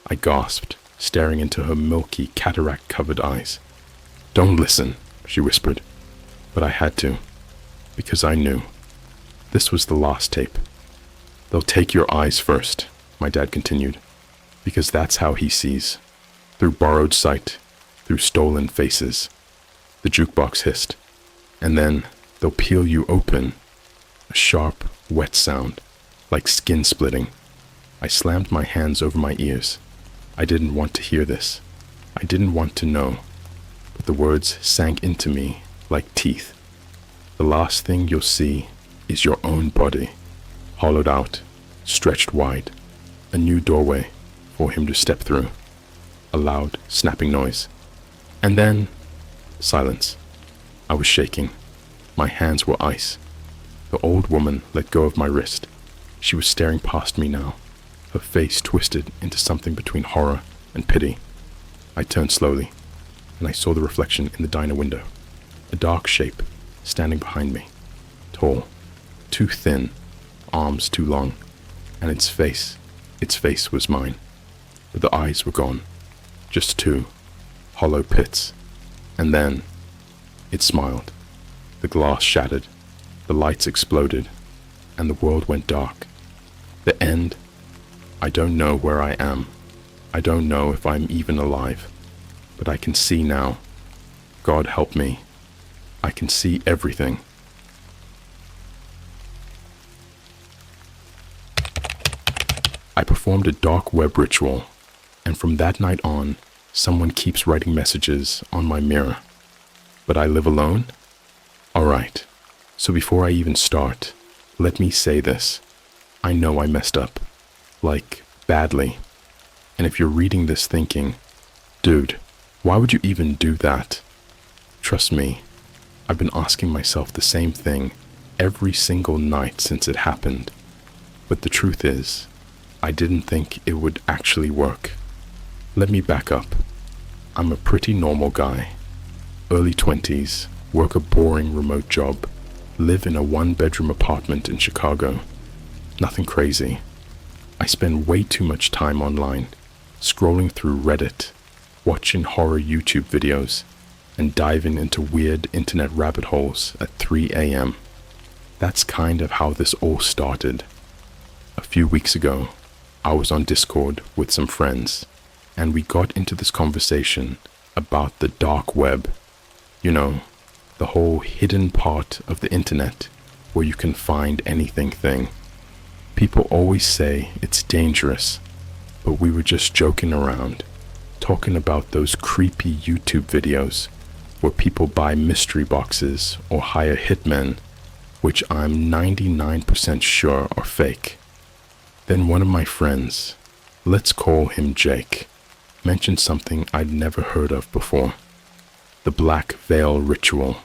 I gasped, staring into her milky, cataract-covered eyes. Don't listen, she whispered. But I had to, because I knew. This was the last tape. They'll take your eyes first, my dad continued, because that's how he sees. Through borrowed sight, through stolen faces. The jukebox hissed. And then they'll peel you open. A sharp, wet sound, like skin splitting. I slammed my hands over my ears. I didn't want to hear this. I didn't want to know. But the words sank into me like teeth. The last thing you'll see is your own body, hollowed out, stretched wide. A new doorway for him to step through. A loud, snapping noise. And then, silence. I was shaking. My hands were ice. The old woman let go of my wrist. She was staring past me now, her face twisted into something between horror and pity. I turned slowly, and I saw the reflection in the diner window. A dark shape standing behind me. Tall, too thin, arms too long, and its face was mine. But the eyes were gone. Just two, hollow pits. And then, it smiled. The glass shattered, the lights exploded, and the world went dark. The end. I don't know where I am. I don't know if I'm even alive. But I can see now. God help me. I can see everything. I performed a dark web ritual, and from that night on, someone keeps writing messages on my mirror. But I live alone? Alright, so before I even start, let me say this. I know I messed up. Like, badly. And if you're reading this thinking, dude, why would you even do that? Trust me, I've been asking myself the same thing every single night since it happened. But the truth is, I didn't think it would actually work. Let me back up. I'm a pretty normal guy. Early 20s, work a boring remote job, live in a one-bedroom apartment in Chicago. Nothing crazy. I spend way too much time online, scrolling through Reddit, watching horror YouTube videos, and diving into weird internet rabbit holes at 3 a.m. That's kind of how this all started. A few weeks ago, I was on Discord with some friends, and we got into this conversation about the dark web. You know, the whole hidden part of the internet where you can find anything thing. People always say it's dangerous, but we were just joking around, talking about those creepy YouTube videos where people buy mystery boxes or hire hitmen, which I'm 99% sure are fake. Then one of my friends, let's call him Jake, mentioned something I'd never heard of before. The Black Veil Ritual.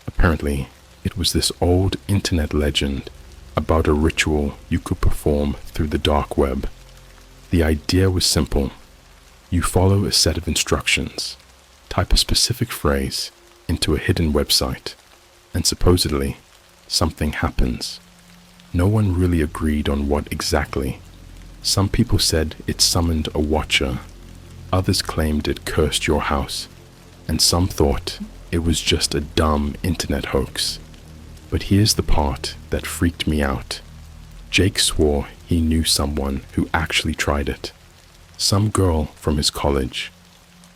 Apparently, it was this old internet legend about a ritual you could perform through the dark web. The idea was simple. You follow a set of instructions, type a specific phrase into a hidden website, and supposedly something happens. No one really agreed on what exactly. Some people said it summoned a watcher, others claimed it cursed your house, and some thought it was just a dumb internet hoax. But here's the part that freaked me out. Jake swore he knew someone who actually tried it. Some girl from his college.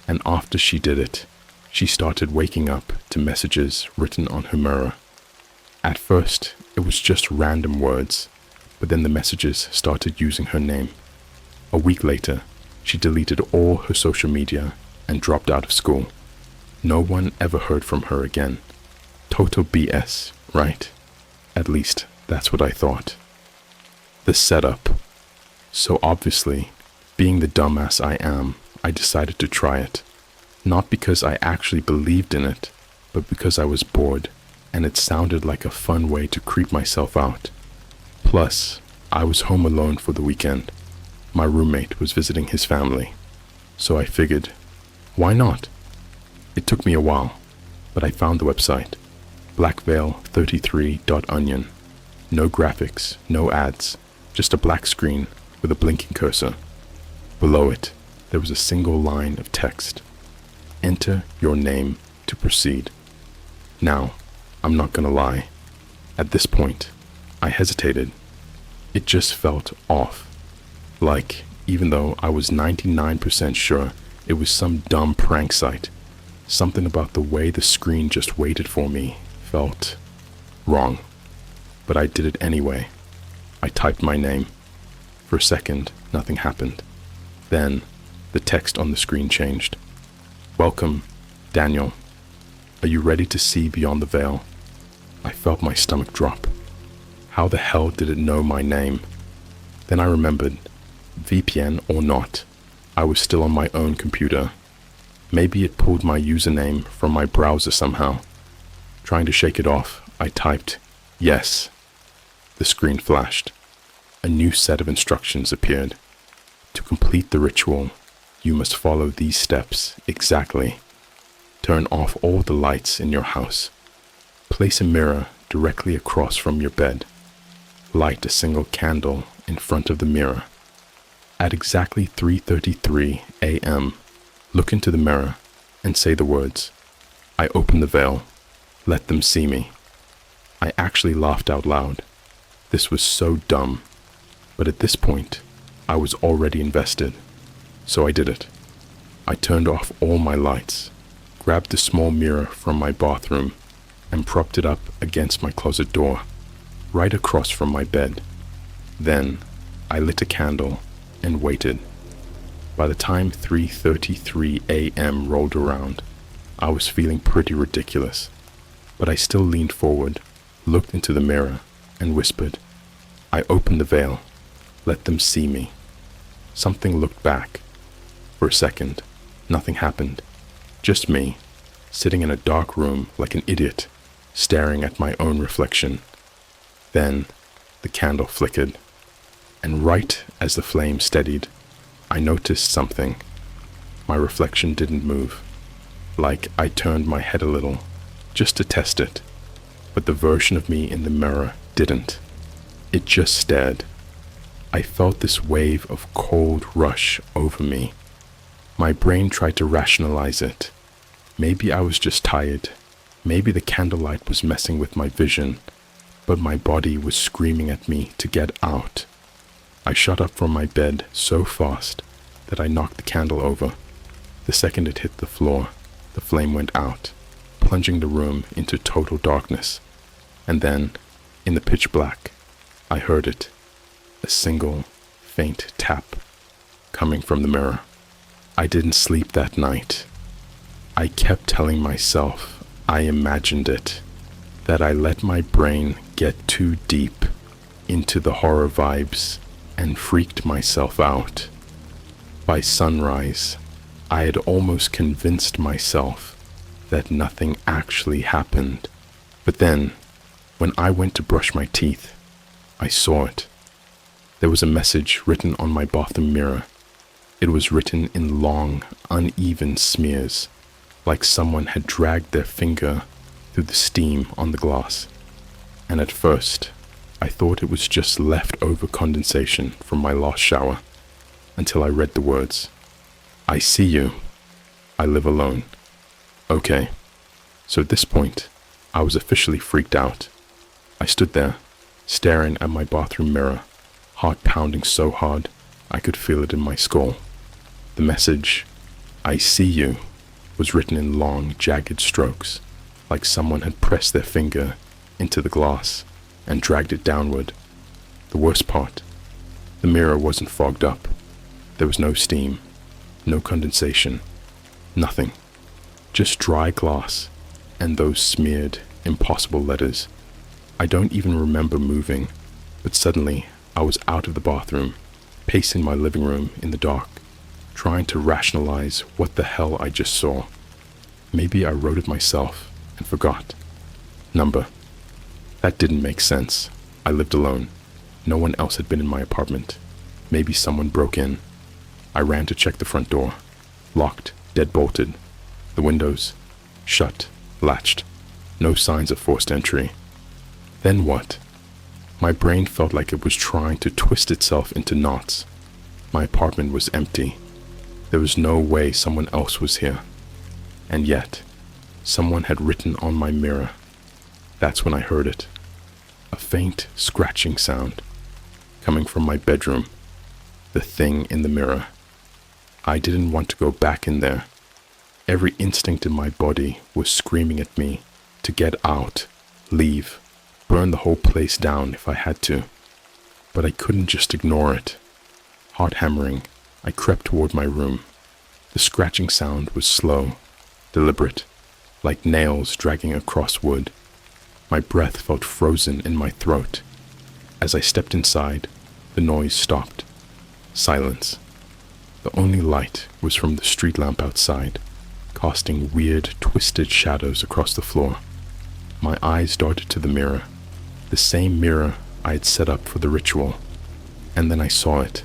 And after she did it, she started waking up to messages written on her mirror. At first, it was just random words, but then the messages started using her name. A week later, she deleted all her social media and dropped out of school. No one ever heard from her again. Total BS, right? At least, that's what I thought. The setup. So obviously, being the dumbass I am, I decided to try it. Not because I actually believed in it, but because I was bored, and it sounded like a fun way to creep myself out. Plus, I was home alone for the weekend. My roommate was visiting his family. So I figured, why not? It took me a while, but I found the website. blackveil33.onion. No graphics, no ads, just a black screen with a blinking cursor. Below it, there was a single line of text. Enter your name to proceed. Now, I'm not gonna lie. At this point, I hesitated. It just felt off. Like, even though I was 99% sure it was some dumb prank site, something about the way the screen just waited for me felt wrong. But I did it anyway. I typed my name. For a second, nothing happened. Then, the text on the screen changed. Welcome, Daniel. Are you ready to see beyond the veil? I felt my stomach drop. How the hell did it know my name? Then I remembered, VPN or not, I was still on my own computer. Maybe it pulled my username from my browser somehow. Trying to shake it off, I typed, yes. The screen flashed. A new set of instructions appeared. To complete the ritual, you must follow these steps exactly. Turn off all the lights in your house. Place a mirror directly across from your bed. Light a single candle in front of the mirror. At exactly 3:33 a.m., look into the mirror and say the words, I open the veil, let them see me. I actually laughed out loud. This was so dumb. But at this point, I was already invested. So I did it. I turned off all my lights, grabbed the small mirror from my bathroom, and propped it up against my closet door, right across from my bed. Then, I lit a candle and waited. By the time 3:33 a.m. rolled around, I was feeling pretty ridiculous, but I still leaned forward, looked into the mirror, and whispered, I open the veil, let them see me. Something looked back. For a second, nothing happened. Just me, sitting in a dark room like an idiot, staring at my own reflection. Then, the candle flickered, and right as the flame steadied, I noticed something. My reflection didn't move. Like I turned my head a little, just to test it, but the version of me in the mirror didn't. It just stared. I felt this wave of cold rush over me. My brain tried to rationalize it. Maybe I was just tired. Maybe the candlelight was messing with my vision, but my body was screaming at me to get out. I shot up from my bed so fast that I knocked the candle over. The second it hit the floor, the flame went out, plunging the room into total darkness. And then, in the pitch black, I heard it. A single, faint tap coming from the mirror. I didn't sleep that night. I kept telling myself I imagined it, that I let my brain get too deep into the horror vibes and freaked myself out. By sunrise, I had almost convinced myself that nothing actually happened. But then, when I went to brush my teeth, I saw it. There was a message written on my bathroom mirror. It was written in long, uneven smears, like someone had dragged their finger through the steam on the glass. And at first, I thought it was just leftover condensation from my last shower, until I read the words. I see you. I live alone. Okay. So at this point, I was officially freaked out. I stood there, staring at my bathroom mirror, heart pounding so hard I could feel it in my skull. The message, I see you, was written in long, jagged strokes, like someone had pressed their finger into the glass and dragged it downward. The worst part, the mirror wasn't fogged up. There was no steam, no condensation, nothing. Just dry glass and those smeared, impossible letters. I don't even remember moving, but suddenly I was out of the bathroom, pacing my living room in the dark, trying to rationalize what the hell I just saw. Maybe I wrote it myself and forgot. Number. That didn't make sense. I lived alone. No one else had been in my apartment. Maybe someone broke in. I ran to check the front door. Locked, dead-bolted. The windows, shut, latched. No signs of forced entry. Then what? My brain felt like it was trying to twist itself into knots. My apartment was empty. There was no way someone else was here. And yet, someone had written on my mirror. That's when I heard it. A faint scratching sound, coming from my bedroom. The thing in the mirror. I didn't want to go back in there. Every instinct in my body was screaming at me to get out, leave, burn the whole place down if I had to. But I couldn't just ignore it. Heart hammering, I crept toward my room. The scratching sound was slow, deliberate, like nails dragging across wood. My breath felt frozen in my throat. As I stepped inside, the noise stopped. Silence. The only light was from the street lamp outside, casting weird, twisted shadows across the floor. My eyes darted to the mirror, the same mirror I had set up for the ritual, and then I saw it.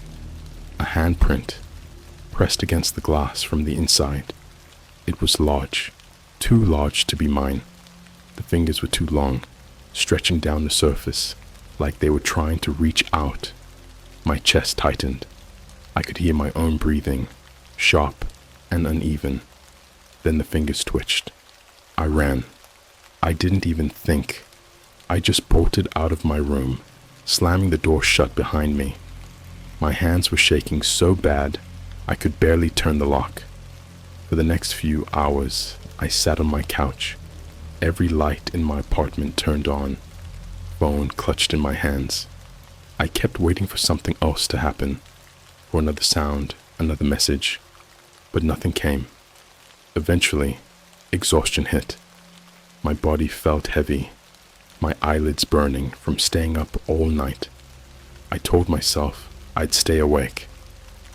A handprint, pressed against the glass from the inside. It was large, too large to be mine. The fingers were too long, stretching down the surface, like they were trying to reach out. My chest tightened. I could hear my own breathing, sharp and uneven. Then the fingers twitched. I ran. I didn't even think. I just bolted out of my room, slamming the door shut behind me. My hands were shaking so bad, I could barely turn the lock. For the next few hours, I sat on my couch, every light in my apartment turned on, phone clutched in my hands. I kept waiting for something else to happen, for another sound, another message, but nothing came. Eventually, exhaustion hit. My body felt heavy, my eyelids burning from staying up all night. I told myself I'd stay awake,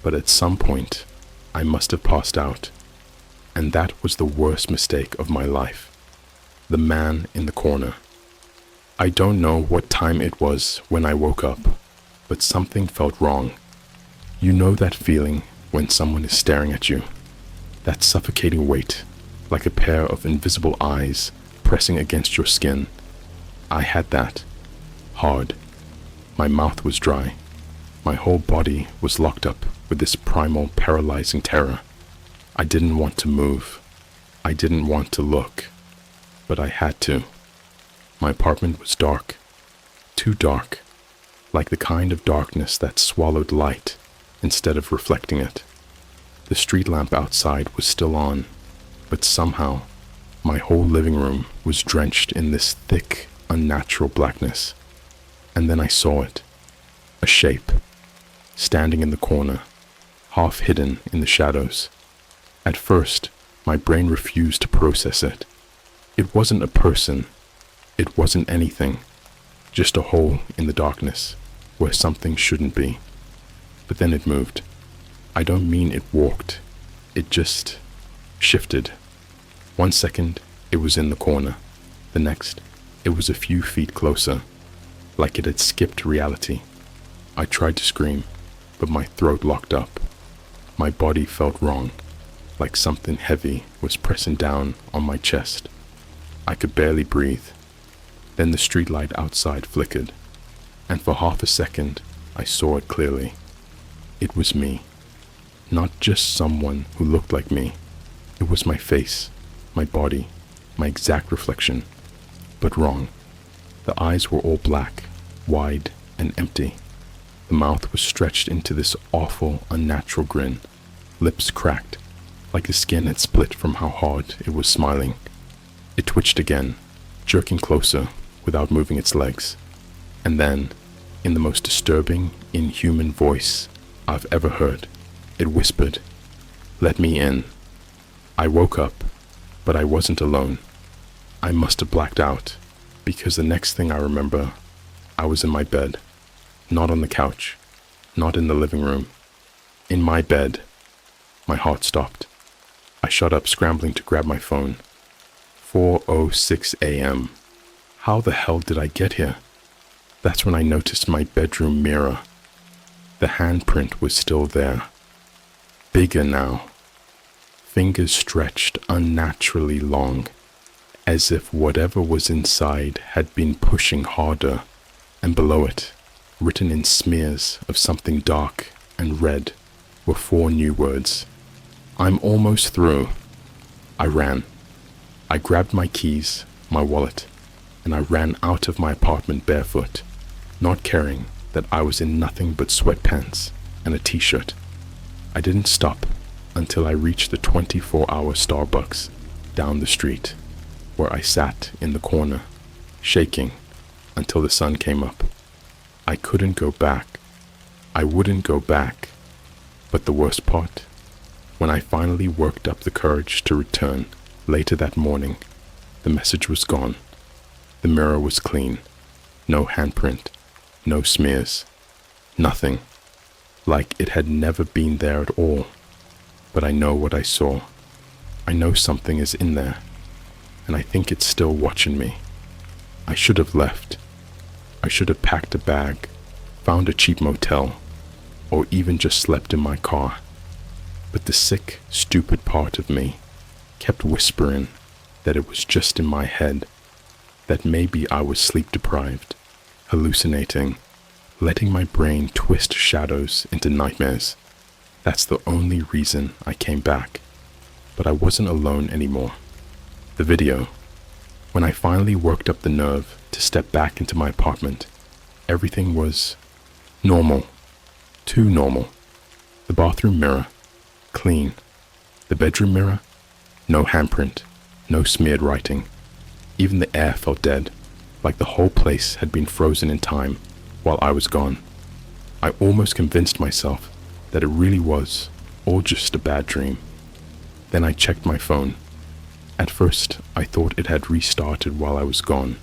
but at some point, I must have passed out, and that was the worst mistake of my life. The man in the corner. I don't know what time it was when I woke up, but something felt wrong. You know that feeling when someone is staring at you? That suffocating weight, like a pair of invisible eyes pressing against your skin. I had that. Hard. My mouth was dry. My whole body was locked up with this primal, paralyzing terror. I didn't want to move. I didn't want to look. But I had to. My apartment was dark. Too dark. Like the kind of darkness that swallowed light instead of reflecting it. The street lamp outside was still on, but somehow my whole living room was drenched in this thick, unnatural blackness. And then I saw it. A shape, standing in the corner, half hidden in the shadows. At first, my brain refused to process it. It wasn't a person. It wasn't anything. Just a hole in the darkness, where something shouldn't be. But then it moved. I don't mean it walked. It just shifted. 1 second, it was in the corner. The next, it was a few feet closer, like it had skipped reality. I tried to scream, but my throat locked up. My body felt wrong, like something heavy was pressing down on my chest. I could barely breathe. Then the streetlight outside flickered, and for half a second I saw it clearly. It was me. Not just someone who looked like me. It was my face, my body, my exact reflection. But wrong. The eyes were all black, wide and empty. The mouth was stretched into this awful, unnatural grin. Lips cracked, like the skin had split from how hard it was smiling. It twitched again, jerking closer without moving its legs. And then, in the most disturbing, inhuman voice I've ever heard, it whispered, "Let me in." I woke up, but I wasn't alone. I must have blacked out, because the next thing I remember, I was in my bed. Not on the couch, not in the living room. In my bed. My heart stopped. I shot up, scrambling to grab my phone. 4:06 a.m. How the hell did I get here? That's when I noticed my bedroom mirror. The handprint was still there. Bigger now. Fingers stretched unnaturally long, as if whatever was inside had been pushing harder, and below it, written in smears of something dark and red, were 4 new words. "I'm almost through." I ran. I grabbed my keys, my wallet, and I ran out of my apartment barefoot, not caring that I was in nothing but sweatpants and a t-shirt. I didn't stop until I reached the 24-hour Starbucks down the street, where I sat in the corner, shaking until the sun came up. I couldn't go back. I wouldn't go back. But the worst part, when I finally worked up the courage to return later that morning, the message was gone. The mirror was clean. No handprint. No smears. Nothing. Like it had never been there at all. But I know what I saw. I know something is in there. And I think it's still watching me. I should have left. I should have packed a bag, found a cheap motel, or even just slept in my car. But the sick, stupid part of me kept whispering that it was just in my head, that maybe I was sleep deprived, hallucinating, letting my brain twist shadows into nightmares. That's the only reason I came back. But I wasn't alone anymore. The video. When I finally worked up the nerve to step back into my apartment, everything was normal. Too normal. The bathroom mirror, clean. The bedroom mirror, no handprint, no smeared writing. Even the air felt dead, like the whole place had been frozen in time while I was gone. I almost convinced myself that it really was all just a bad dream. Then I checked my phone. At first, I thought it had restarted while I was gone.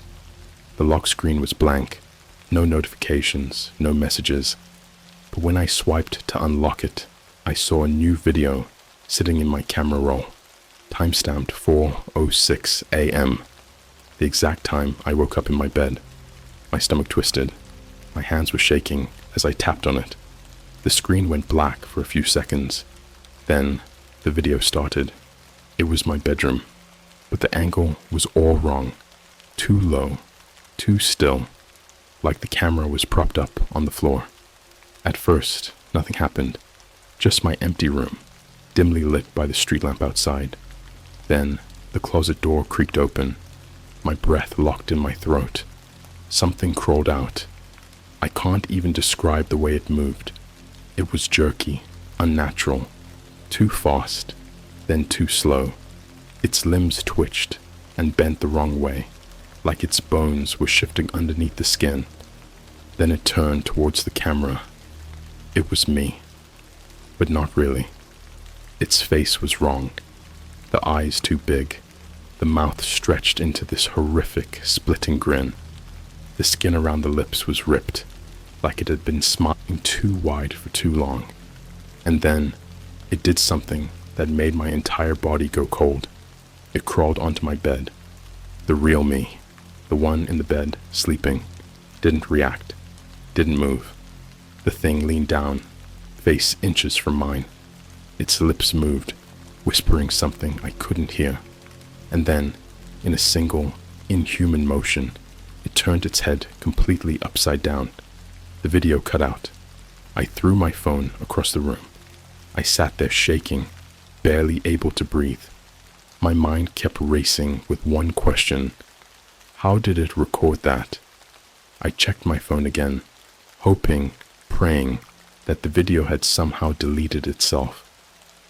The lock screen was blank, no notifications, no messages. But when I swiped to unlock it, I saw a new video sitting in my camera roll, timestamped 4:06 a.m., the exact time I woke up in my bed. My stomach twisted. My hands were shaking as I tapped on it. The screen went black for a few seconds. Then the video started. It was my bedroom, but the angle was all wrong. Too low, too still, like the camera was propped up on the floor. At first, nothing happened, just my empty room, dimly lit by the street lamp outside. Then the closet door creaked open. My breath locked in my throat. Something crawled out. I can't even describe the way it moved. It was jerky, unnatural, too fast, then too slow. Its limbs twitched and bent the wrong way, like its bones were shifting underneath the skin. Then it turned towards the camera. It was me, but not really. Its face was wrong, the eyes too big, the mouth stretched into this horrific, splitting grin. The skin around the lips was ripped, like it had been smiling too wide for too long. And then, it did something that made my entire body go cold. It crawled onto my bed. The real me, the one in the bed, sleeping, didn't react, didn't move. The thing leaned down, face inches from mine. Its lips moved, whispering something I couldn't hear. And then, in a single, inhuman motion, it turned its head completely upside down. The video cut out. I threw my phone across the room. I sat there shaking, barely able to breathe. My mind kept racing with one question. How did it record that? I checked my phone again, hoping, praying, that the video had somehow deleted itself,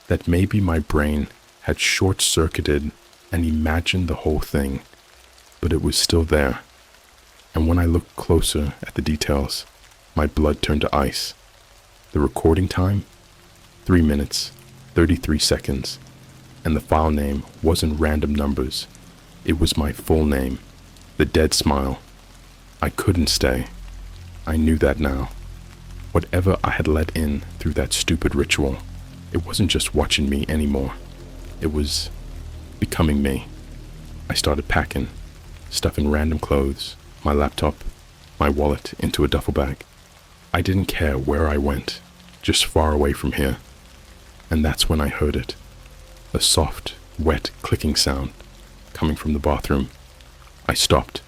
that maybe my brain had short-circuited and imagined the whole thing, but it was still there. And when I looked closer at the details, my blood turned to ice. The recording time? 3 minutes, 33 seconds, and the file name wasn't random numbers. It was my full name, the dead smile. I couldn't stay. I knew that now. Whatever I had let in through that stupid ritual, it wasn't just watching me anymore. It was becoming me. I started packing, stuffing random clothes, my laptop, my wallet into a duffel bag. I didn't care where I went, just far away from here. And that's when I heard it. A soft, wet clicking sound coming from the bathroom. I stopped.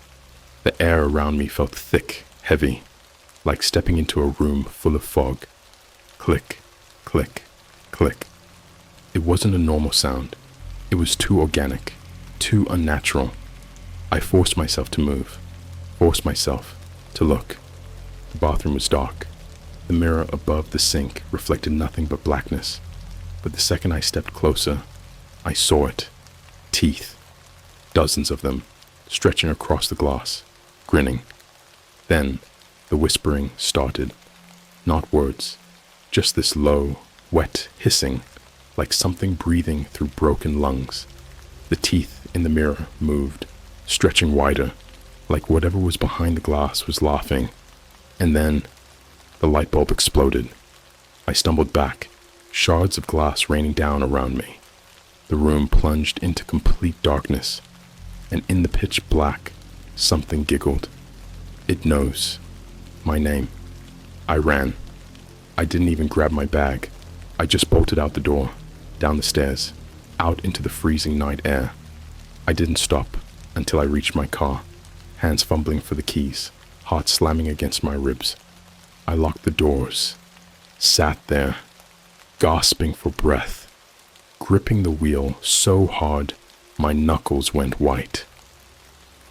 The air around me felt thick, heavy, like stepping into a room full of fog. Click, click, click. It wasn't a normal sound. It was too organic, too unnatural. I forced myself to move, forced myself to look. The bathroom was dark. The mirror above the sink reflected nothing but blackness. But the second I stepped closer, I saw it. Teeth. Dozens of them, stretching across the glass, grinning. Then, the whispering started. Not words, just this low, wet hissing, like something breathing through broken lungs. The teeth in the mirror moved, stretching wider, like whatever was behind the glass was laughing. And then, the light bulb exploded. I stumbled back, shards of glass raining down around me. The room plunged into complete darkness, and in the pitch black, something giggled. It knows my name. I ran. I didn't even grab my bag. I just bolted out the door, down the stairs, out into the freezing night air. I didn't stop until I reached my car, hands fumbling for the keys, heart slamming against my ribs. I locked the doors, sat there, gasping for breath, gripping the wheel so hard my knuckles went white.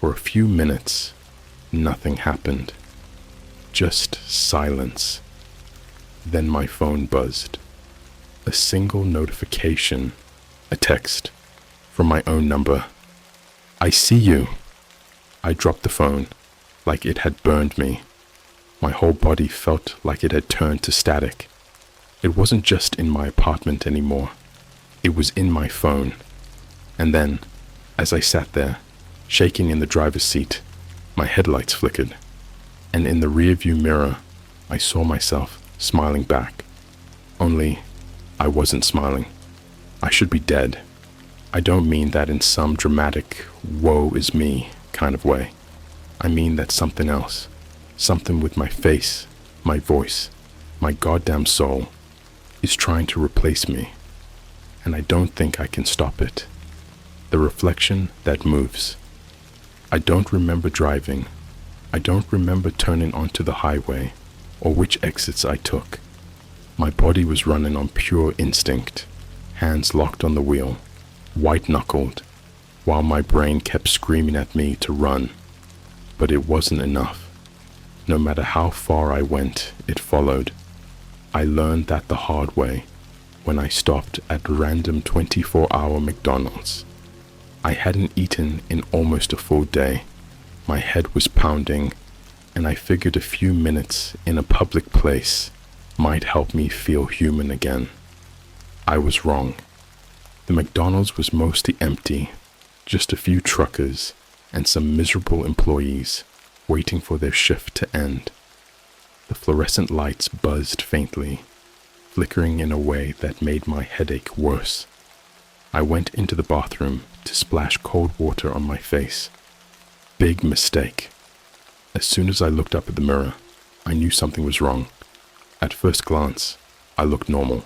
For a few minutes, nothing happened. Just silence. Then my phone buzzed. A single notification, a text from my own number. I see you. I dropped the phone like it had burned me. My whole body felt like it had turned to static. It wasn't just in my apartment anymore. It was in my phone. And then, as I sat there, shaking in the driver's seat, my headlights flickered. And in the rearview mirror, I saw myself smiling back. Only, I wasn't smiling. I should be dead. I don't mean that in some dramatic, woe is me kind of way. I mean that something else, something with my face, my voice, my goddamn soul, is trying to replace me. And I don't think I can stop it. The reflection that moves. I don't remember driving. I don't remember turning onto the highway or which exits I took. My body was running on pure instinct, hands locked on the wheel, white-knuckled, while my brain kept screaming at me to run. But it wasn't enough. No matter how far I went, it followed. I learned that the hard way when I stopped at random 24-hour McDonald's. I hadn't eaten in almost a full day. My head was pounding, and I figured a few minutes in a public place might help me feel human again. I was wrong. The McDonald's was mostly empty, just a few truckers and some miserable employees waiting for their shift to end. The fluorescent lights buzzed faintly, flickering in a way that made my headache worse. I went into the bathroom to splash cold water on my face. Big mistake. As soon as I looked up at the mirror, I knew something was wrong. At first glance, I looked normal.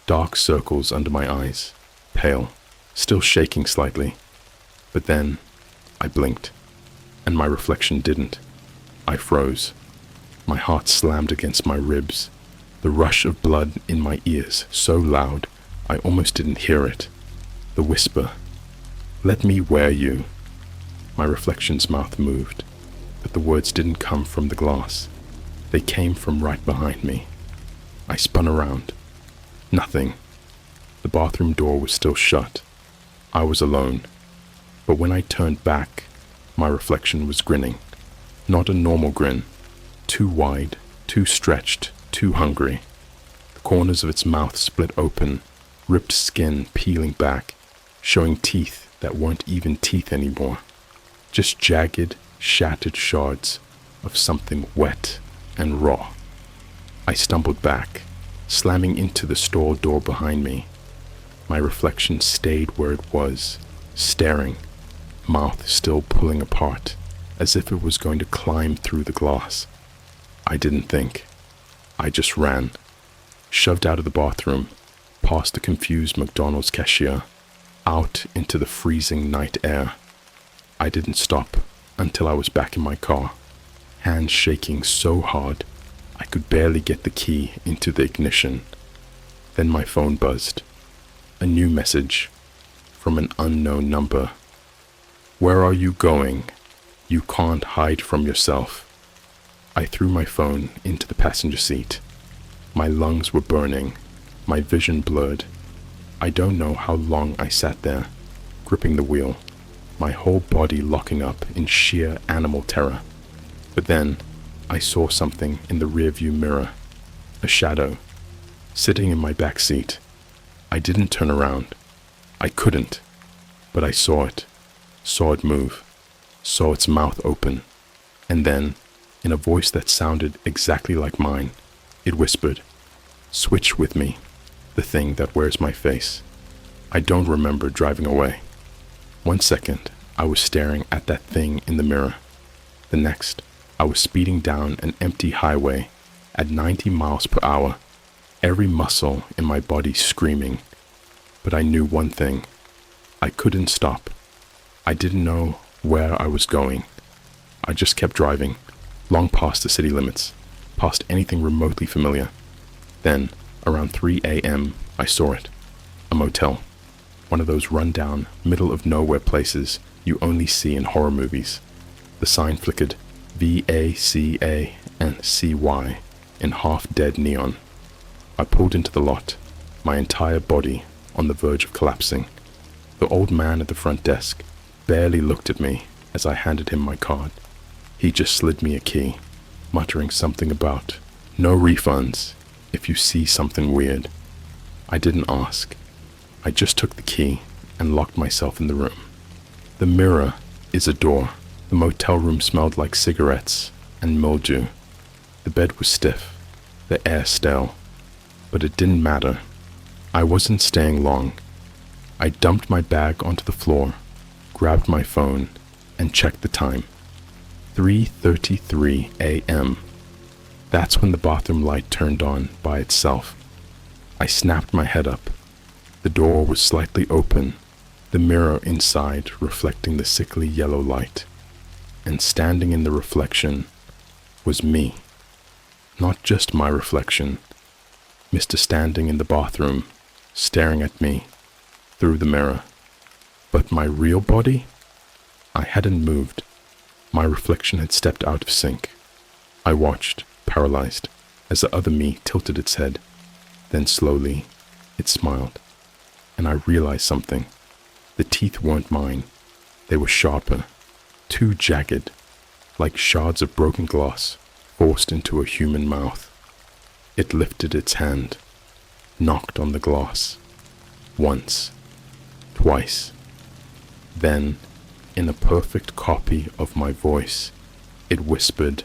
dark circles under my eyes, pale, still shaking slightly. But then I blinked, and my reflection didn't. I froze. My heart slammed against my ribs, the rush of blood in my ears so loud I almost didn't hear it. The whisper, "Let me wear you." My reflection's mouth moved, but the words didn't come from the glass. They came from right behind me. I spun around. Nothing. The bathroom door was still shut. I was alone. But when I turned back, my reflection was grinning. Not a normal grin. Too wide, too stretched, too hungry. The corners of its mouth split open, ripped skin peeling back, showing teeth that weren't even teeth anymore. Just jagged, shattered shards of something wet and raw. I stumbled back, slamming into the stall door behind me. My reflection stayed where it was, staring, mouth still pulling apart, as if it was going to climb through the glass. I didn't think. I just ran, shoved out of the bathroom, past the confused McDonald's cashier, out into the freezing night air. I didn't stop until I was back in my car, hands shaking so hard I could barely get the key into the ignition. Then my phone buzzed. A new message from an unknown number. "Where are you going? You can't hide from yourself." I threw my phone into the passenger seat. My lungs were burning, my vision blurred. I don't know how long I sat there, gripping the wheel, my whole body locking up in sheer animal terror. But then I saw something in the rearview mirror, a shadow, sitting in my back seat. I didn't turn around. I couldn't, but I saw it move, saw its mouth open, and then, in a voice that sounded exactly like mine, it whispered, "Switch with me, the thing that wears my face." I don't remember driving away. 1 second, I was staring at that thing in the mirror. The next, I was speeding down an empty highway at 90 miles per hour, every muscle in my body screaming. But I knew one thing. I couldn't stop. I didn't know where I was going. I just kept driving, long past the city limits, past anything remotely familiar. Then, around 3 a.m., I saw it. A motel. One of those run-down, middle-of-nowhere places you only see in horror movies. The sign flickered VACA and CY in half-dead neon. I pulled into the lot, my entire body on the verge of collapsing. The old man at the front desk barely looked at me as I handed him my card. He just slid me a key, muttering something about no refunds if you see something weird. I didn't ask. I just took the key and locked myself in the room. The mirror is a door. The motel room smelled like cigarettes and mildew. The bed was stiff, the air stale, but it didn't matter. I wasn't staying long. I dumped my bag onto the floor, grabbed my phone, and checked the time. 3:33 a.m. That's when the bathroom light turned on by itself. I snapped my head up. The door was slightly open, the mirror inside reflecting the sickly yellow light. And standing in the reflection was me. Not just my reflection. Mr. Standing in the bathroom, staring at me through the mirror. But my real body? I hadn't moved. My reflection had stepped out of sync. I watched, paralyzed, as the other me tilted its head. Then slowly, it smiled. And I realized something. The teeth weren't mine. They were sharper, too jagged, like shards of broken glass forced into a human mouth. It lifted its hand, knocked on the glass. Once, twice. Then, in a perfect copy of my voice, it whispered,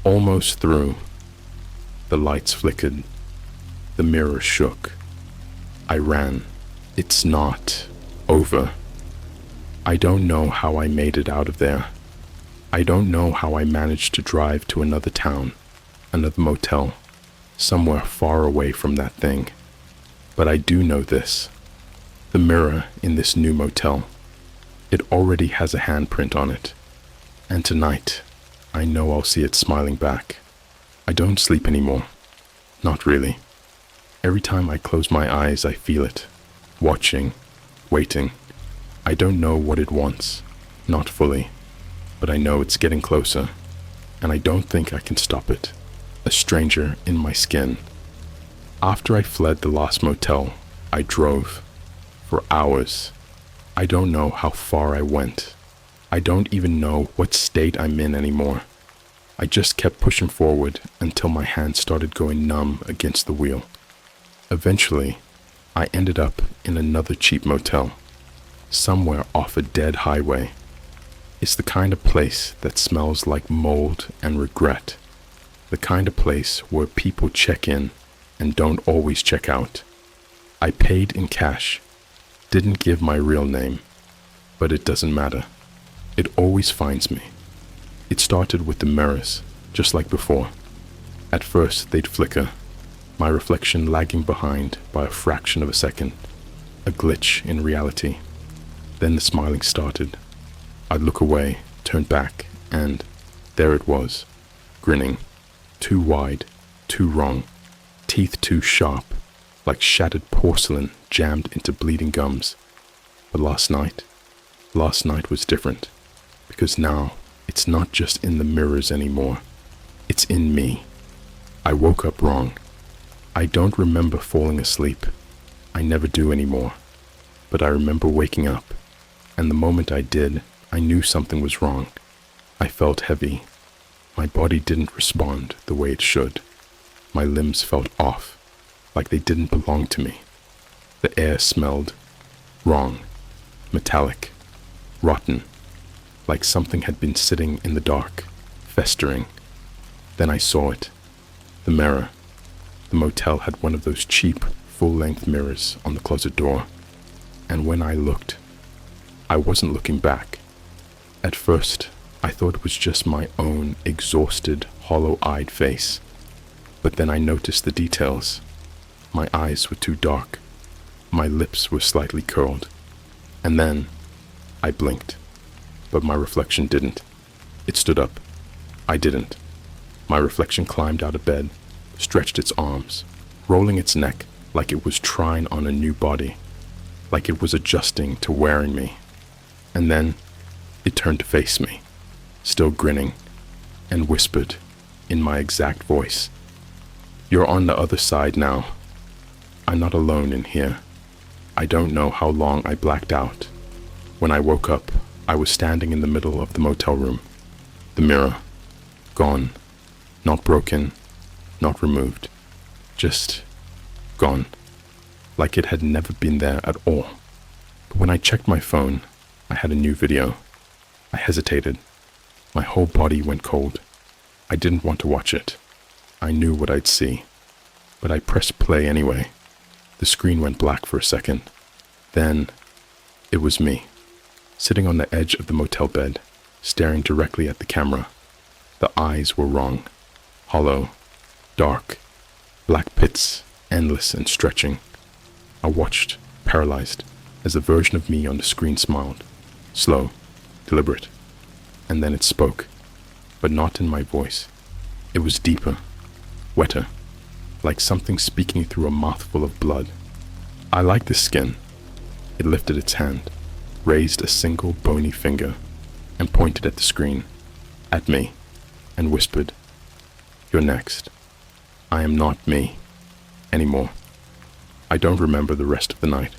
almost through. The lights flickered. The mirror shook. I ran. It's not over. I don't know how I made it out of there. I don't know how I managed to drive to another town, another motel, somewhere far away from that thing. But I do know this. The mirror in this new motel, it already has a handprint on it. And tonight, I know I'll see it smiling back. I don't sleep anymore. Not really. Every time I close my eyes, I feel it. Watching, waiting. I don't know what it wants. Not fully. But I know it's getting closer. And I don't think I can stop it. A stranger in my skin. After I fled the last motel, I drove. For hours. I don't know how far I went. I don't even know what state I'm in anymore. I just kept pushing forward until my hands started going numb against the wheel. Eventually, I ended up in another cheap motel, somewhere off a dead highway. It's the kind of place that smells like mold and regret. The kind of place where people check in and don't always check out. I paid in cash, didn't give my real name, but it doesn't matter. It always finds me. It started with the mirrors, just like before. At first, they'd flicker, my reflection lagging behind by a fraction of a second, a glitch in reality. Then the smiling started. I'd look away, turn back, and there it was, grinning, too wide, too wrong, teeth too sharp, like shattered porcelain jammed into bleeding gums. But last night was different, because now it's not just in the mirrors anymore, it's in me. I woke up wrong. I don't remember falling asleep. I never do anymore. But I remember waking up, and the moment I did, I knew something was wrong. I felt heavy. My body didn't respond the way it should. My limbs felt off, like they didn't belong to me. The air smelled wrong, metallic, rotten, like something had been sitting in the dark, festering. Then I saw it. The mirror. The motel had one of those cheap, full-length mirrors on the closet door. And when I looked, I wasn't looking back. At first, I thought it was just my own exhausted, hollow-eyed face. But then I noticed the details. My eyes were too dark. My lips were slightly curled. And then, I blinked. But my reflection didn't. It stood up. I didn't. My reflection climbed out of bed, stretched its arms, rolling its neck like it was trying on a new body, like it was adjusting to wearing me. And then, it turned to face me, still grinning, and whispered, in my exact voice, "You're on the other side now. I'm not alone in here." I don't know how long I blacked out. When I woke up, I was standing in the middle of the motel room. The mirror, gone, not broken, not removed, just gone, like it had never been there at all. But when I checked my phone, I had a new video. I hesitated. My whole body went cold. I didn't want to watch it. I knew what I'd see. But I pressed play anyway. The screen went black for a second. Then, it was me, sitting on the edge of the motel bed, staring directly at the camera. The eyes were wrong. Hollow, dark, black pits, endless and stretching. I watched, paralyzed, as a version of me on the screen smiled. Slow, deliberate. And then it spoke, but not in my voice. It was deeper, wetter, like something speaking through a mouthful of blood. "I like this skin." It lifted its hand, raised a single bony finger, and pointed at the screen, at me, and whispered, "You're next. I am not me anymore." I don't remember the rest of the night.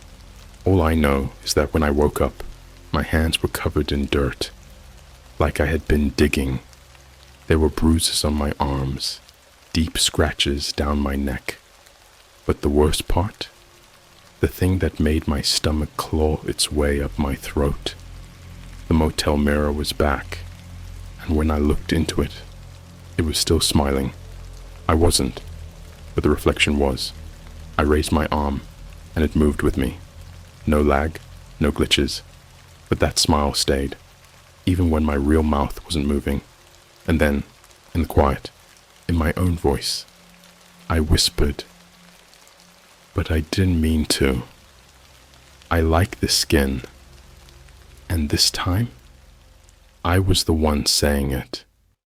All I know is that when I woke up, my hands were covered in dirt, like I had been digging. There were bruises on my arms, deep scratches down my neck. But the worst part? The thing that made my stomach claw its way up my throat. The motel mirror was back, and when I looked into it, it was still smiling. I wasn't, but the reflection was. I raised my arm, and it moved with me. No lag, no glitches, but that smile stayed, even when my real mouth wasn't moving. And then, in the quiet, in my own voice, I whispered, but I didn't mean to. I like the skin. And this time, I was the one saying it.